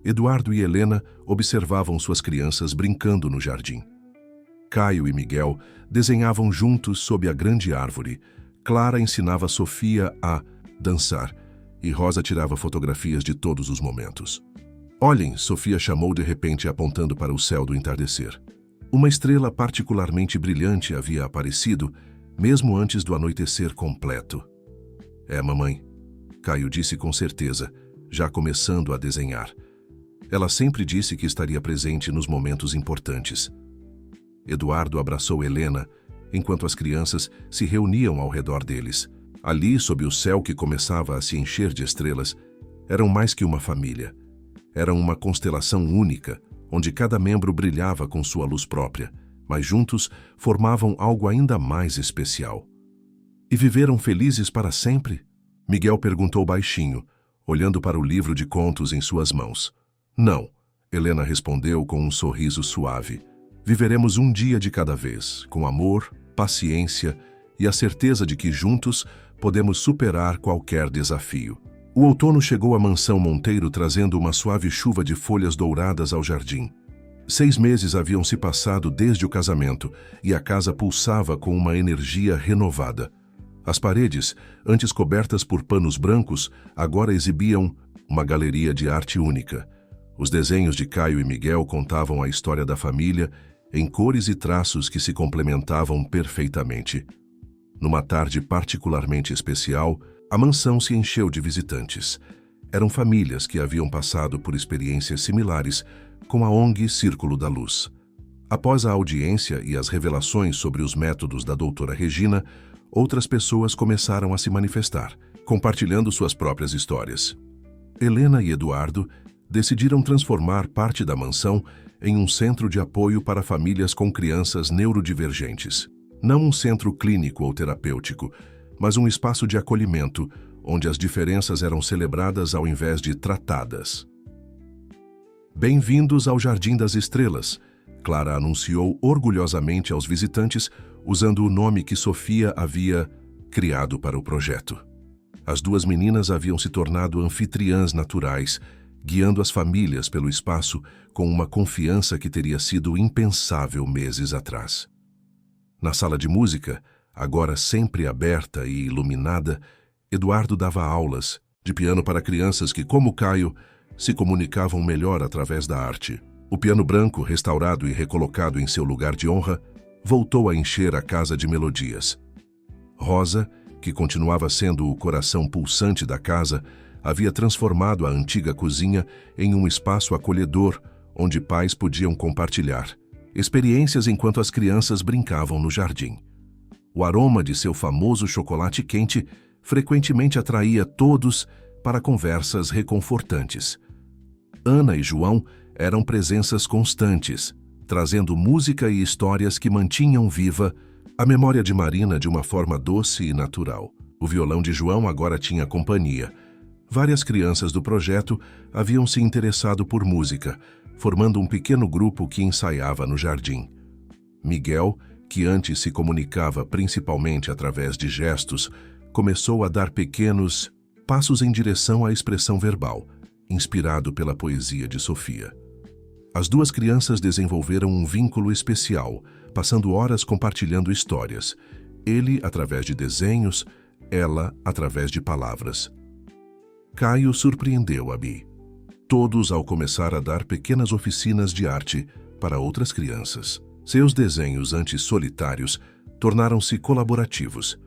Eduardo e Helena observavam suas crianças brincando no jardim. Caio e Miguel desenhavam juntos sob a grande árvore. Clara ensinava Sofia a dançar e Rosa tirava fotografias de todos os momentos. "Olhem", Sofia chamou de repente apontando para o céu do entardecer. Uma estrela particularmente brilhante havia aparecido, mesmo antes do anoitecer completo. "É, mamãe", Caio disse com certeza, já começando a desenhar. Ela sempre disse que estaria presente nos momentos importantes. Eduardo abraçou Helena, enquanto as crianças se reuniam ao redor deles. Ali, sob o céu que começava a se encher de estrelas, eram mais que uma família. Eram uma constelação única, onde cada membro brilhava com sua luz própria, mas juntos formavam algo ainda mais especial. "E viveram felizes para sempre?" Miguel perguntou baixinho, olhando para o livro de contos em suas mãos. "Não", Helena respondeu com um sorriso suave. "Viveremos um dia de cada vez, com amor, paciência e a certeza de que juntos podemos superar qualquer desafio." O outono chegou à mansão Monteiro trazendo uma suave chuva de folhas douradas ao jardim. 6 meses haviam se passado desde o casamento e a casa pulsava com uma energia renovada. As paredes, antes cobertas por panos brancos, agora exibiam uma galeria de arte única. Os desenhos de Caio e Miguel contavam a história da família em cores e traços que se complementavam perfeitamente. Numa tarde particularmente especial, a mansão se encheu de visitantes. Eram famílias que haviam passado por experiências similares com a ONG Círculo da Luz. Após a audiência e as revelações sobre os métodos da doutora Regina, outras pessoas começaram a se manifestar, compartilhando suas próprias histórias. Helena e Eduardo decidiram transformar parte da mansão em um centro de apoio para famílias com crianças neurodivergentes. Não um centro clínico ou terapêutico, mas um espaço de acolhimento, onde as diferenças eram celebradas ao invés de tratadas. Bem-vindos ao Jardim das Estrelas, Clara anunciou orgulhosamente aos visitantes, usando o nome que Sofia havia criado para o projeto. As duas meninas haviam se tornado anfitriãs naturais, guiando as famílias pelo espaço com uma confiança que teria sido impensável meses atrás. Na sala de música, agora sempre aberta e iluminada, Eduardo dava aulas de piano para crianças que, como Caio, se comunicavam melhor através da arte. O piano branco, restaurado e recolocado em seu lugar de honra, voltou a encher a casa de melodias. Rosa, que continuava sendo o coração pulsante da casa, havia transformado a antiga cozinha em um espaço acolhedor onde pais podiam compartilhar experiências enquanto as crianças brincavam no jardim. O aroma de seu famoso chocolate quente frequentemente atraía todos para conversas reconfortantes. Ana e João eram presenças constantes, trazendo música e histórias que mantinham viva a memória de Marina de uma forma doce e natural. O violão de João agora tinha companhia. Várias crianças do projeto haviam se interessado por música, formando um pequeno grupo que ensaiava no jardim. Miguel, que antes se comunicava principalmente através de gestos, começou a dar pequenos passos em direção à expressão verbal, inspirado pela poesia de Sofia. As duas crianças desenvolveram um vínculo especial, passando horas compartilhando histórias, ele através de desenhos, ela através de palavras. Caio surpreendeu a Bi. Todos ao começar a dar pequenas oficinas de arte para outras crianças. Seus desenhos antes solitários tornaram-se colaborativos.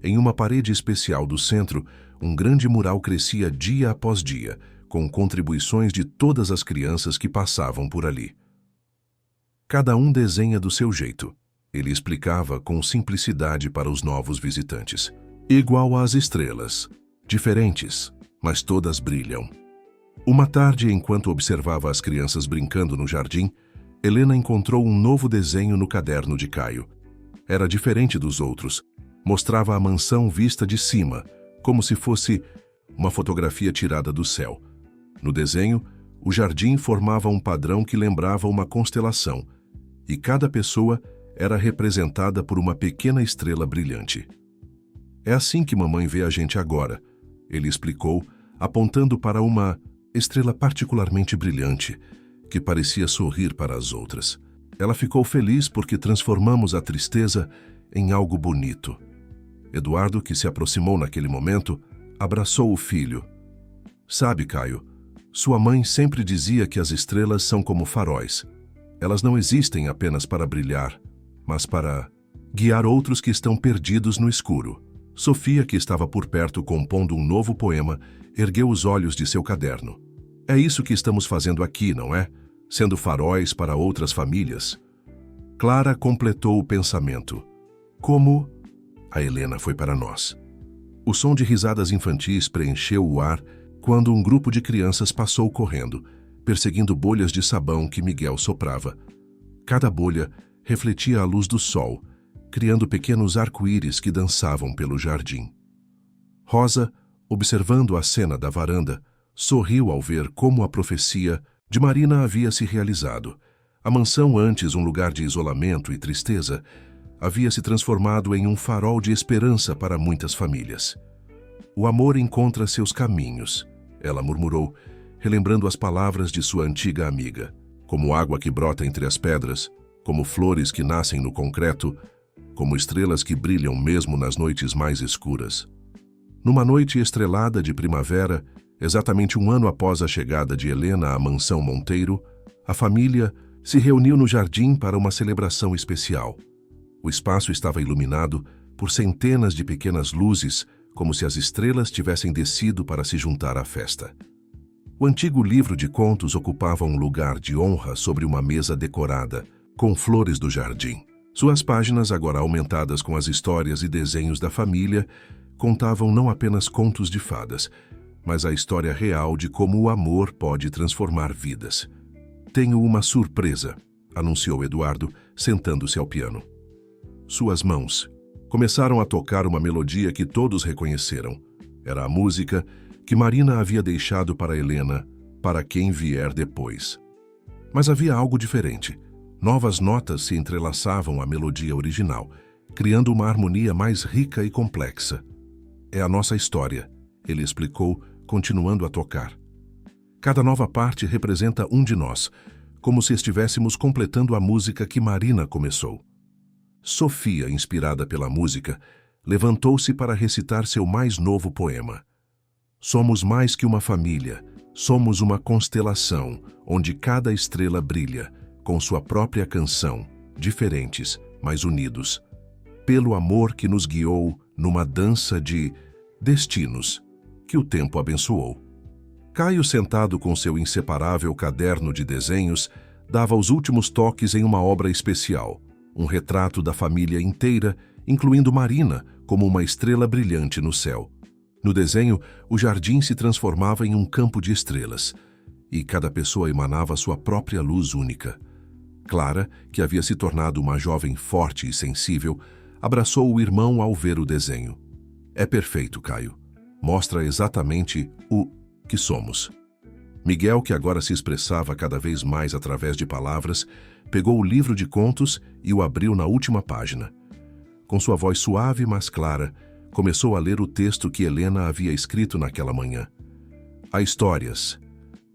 Em uma parede especial do centro, um grande mural crescia dia após dia, com contribuições de todas as crianças que passavam por ali. Cada um desenha do seu jeito, ele explicava com simplicidade para os novos visitantes. Igual às estrelas, diferentes, mas todas brilham. Uma tarde, enquanto observava as crianças brincando no jardim, Helena encontrou um novo desenho no caderno de Caio. Era diferente dos outros. Mostrava a mansão vista de cima, como se fosse uma fotografia tirada do céu. No desenho, o jardim formava um padrão que lembrava uma constelação, e cada pessoa era representada por uma pequena estrela brilhante. É assim que mamãe vê a gente agora, ele explicou, apontando para uma estrela particularmente brilhante, que parecia sorrir para as outras. Ela ficou feliz porque transformamos a tristeza em algo bonito. Eduardo, que se aproximou naquele momento, abraçou o filho. Sabe, Caio, sua mãe sempre dizia que as estrelas são como faróis. Elas não existem apenas para brilhar, mas para guiar outros que estão perdidos no escuro. Sofia, que estava por perto compondo um novo poema, ergueu os olhos de seu caderno. É isso que estamos fazendo aqui, não é? Sendo faróis para outras famílias. Clara completou o pensamento. Como? A Helena foi para nós. O som de risadas infantis preencheu o ar quando um grupo de crianças passou correndo, perseguindo bolhas de sabão que Miguel soprava. Cada bolha refletia a luz do sol, criando pequenos arco-íris que dançavam pelo jardim. Rosa, observando a cena da varanda, sorriu ao ver como a profecia de Marina havia se realizado. A mansão, antes um lugar de isolamento e tristeza, havia se transformado em um farol de esperança para muitas famílias. O amor encontra seus caminhos, ela murmurou, relembrando as palavras de sua antiga amiga. Como água que brota entre as pedras, como flores que nascem no concreto, como estrelas que brilham mesmo nas noites mais escuras. Numa noite estrelada de primavera, exatamente um ano após a chegada de Helena à mansão Monteiro, a família se reuniu no jardim para uma celebração especial. O espaço estava iluminado por centenas de pequenas luzes, como se as estrelas tivessem descido para se juntar à festa. O antigo livro de contos ocupava um lugar de honra sobre uma mesa decorada, com flores do jardim. Suas páginas, agora aumentadas com as histórias e desenhos da família, contavam não apenas contos de fadas, mas a história real de como o amor pode transformar vidas. "Tenho uma surpresa", anunciou Eduardo, sentando-se ao piano. Suas mãos começaram a tocar uma melodia que todos reconheceram. Era a música que Marina havia deixado para Helena, para quem vier depois. Mas havia algo diferente. Novas notas se entrelaçavam à melodia original, criando uma harmonia mais rica e complexa. "É a nossa história", ele explicou, continuando a tocar. "Cada nova parte representa um de nós, como se estivéssemos completando a música que Marina começou." Sofia, inspirada pela música, levantou-se para recitar seu mais novo poema. "Somos mais que uma família, somos uma constelação, onde cada estrela brilha, com sua própria canção, diferentes, mas unidos. Pelo amor que nos guiou numa dança de destinos, que o tempo abençoou." Caio, sentado com seu inseparável caderno de desenhos, dava os últimos toques em uma obra especial, um retrato da família inteira, incluindo Marina como uma estrela brilhante no céu. No desenho, o jardim se transformava em um campo de estrelas, e cada pessoa emanava sua própria luz única. Clara, que havia se tornado uma jovem forte e sensível, abraçou o irmão ao ver o desenho. "É perfeito, Caio. Mostra exatamente o que somos." Miguel, que agora se expressava cada vez mais através de palavras, pegou o livro de contos e o abriu na última página. Com sua voz suave, mas clara, começou a ler o texto que Helena havia escrito naquela manhã. Há histórias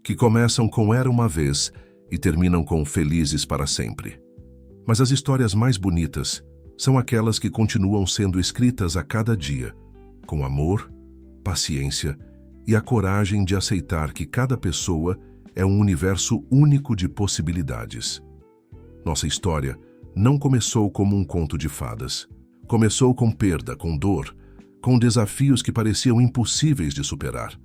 que começam com "era uma vez" e terminam com "felizes para sempre." Mas as histórias mais bonitas são aquelas que continuam sendo escritas a cada dia, com amor, paciência e a coragem de aceitar que cada pessoa é um universo único de possibilidades. Nossa história não começou como um conto de fadas. Começou com perda, com dor, com desafios que pareciam impossíveis de superar.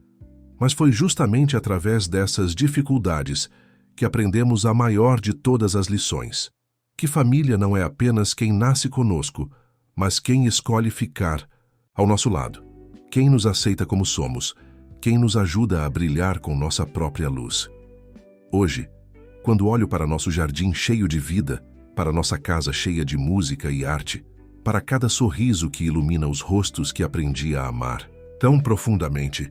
Mas foi justamente através dessas dificuldades que aprendemos a maior de todas as lições: que família não é apenas quem nasce conosco, mas quem escolhe ficar ao nosso lado, quem nos aceita como somos, quem nos ajuda a brilhar com nossa própria luz. Hoje, quando olho para nosso jardim cheio de vida, para nossa casa cheia de música e arte, para cada sorriso que ilumina os rostos que aprendi a amar tão profundamente,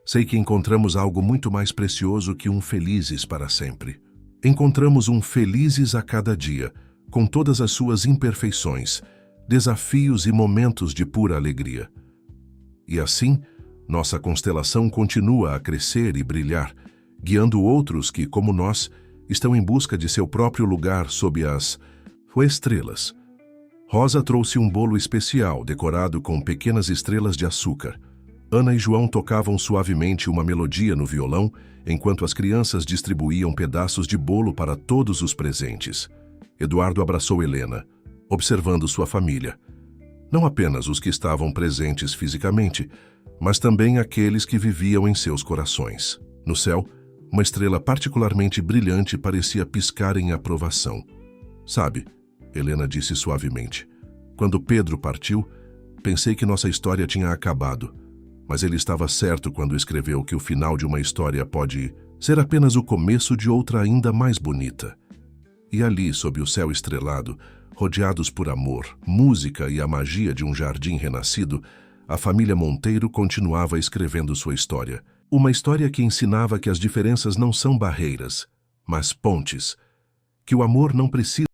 sei que encontramos algo muito mais precioso que um felizes para sempre. Encontramos um felizes a cada dia, com todas as suas imperfeições, desafios e momentos de pura alegria. E assim, nossa constelação continua a crescer e brilhar, guiando outros que, como nós, estão em busca de seu próprio lugar sob as estrelas. Rosa trouxe um bolo especial, decorado com pequenas estrelas de açúcar. Ana e João tocavam suavemente uma melodia no violão, enquanto as crianças distribuíam pedaços de bolo para todos os presentes. Eduardo abraçou Helena, observando sua família. Não apenas os que estavam presentes fisicamente, mas também aqueles que viviam em seus corações. No céu, uma estrela particularmente brilhante parecia piscar em aprovação. "Sabe", Helena disse suavemente, "quando Pedro partiu, pensei que nossa história tinha acabado, mas ele estava certo quando escreveu que o final de uma história pode ser apenas o começo de outra ainda mais bonita." E ali, sob o céu estrelado, rodeados por amor, música e a magia de um jardim renascido, a família Monteiro continuava escrevendo sua história. Uma história que ensinava que as diferenças não são barreiras, mas pontes, que o amor não precisa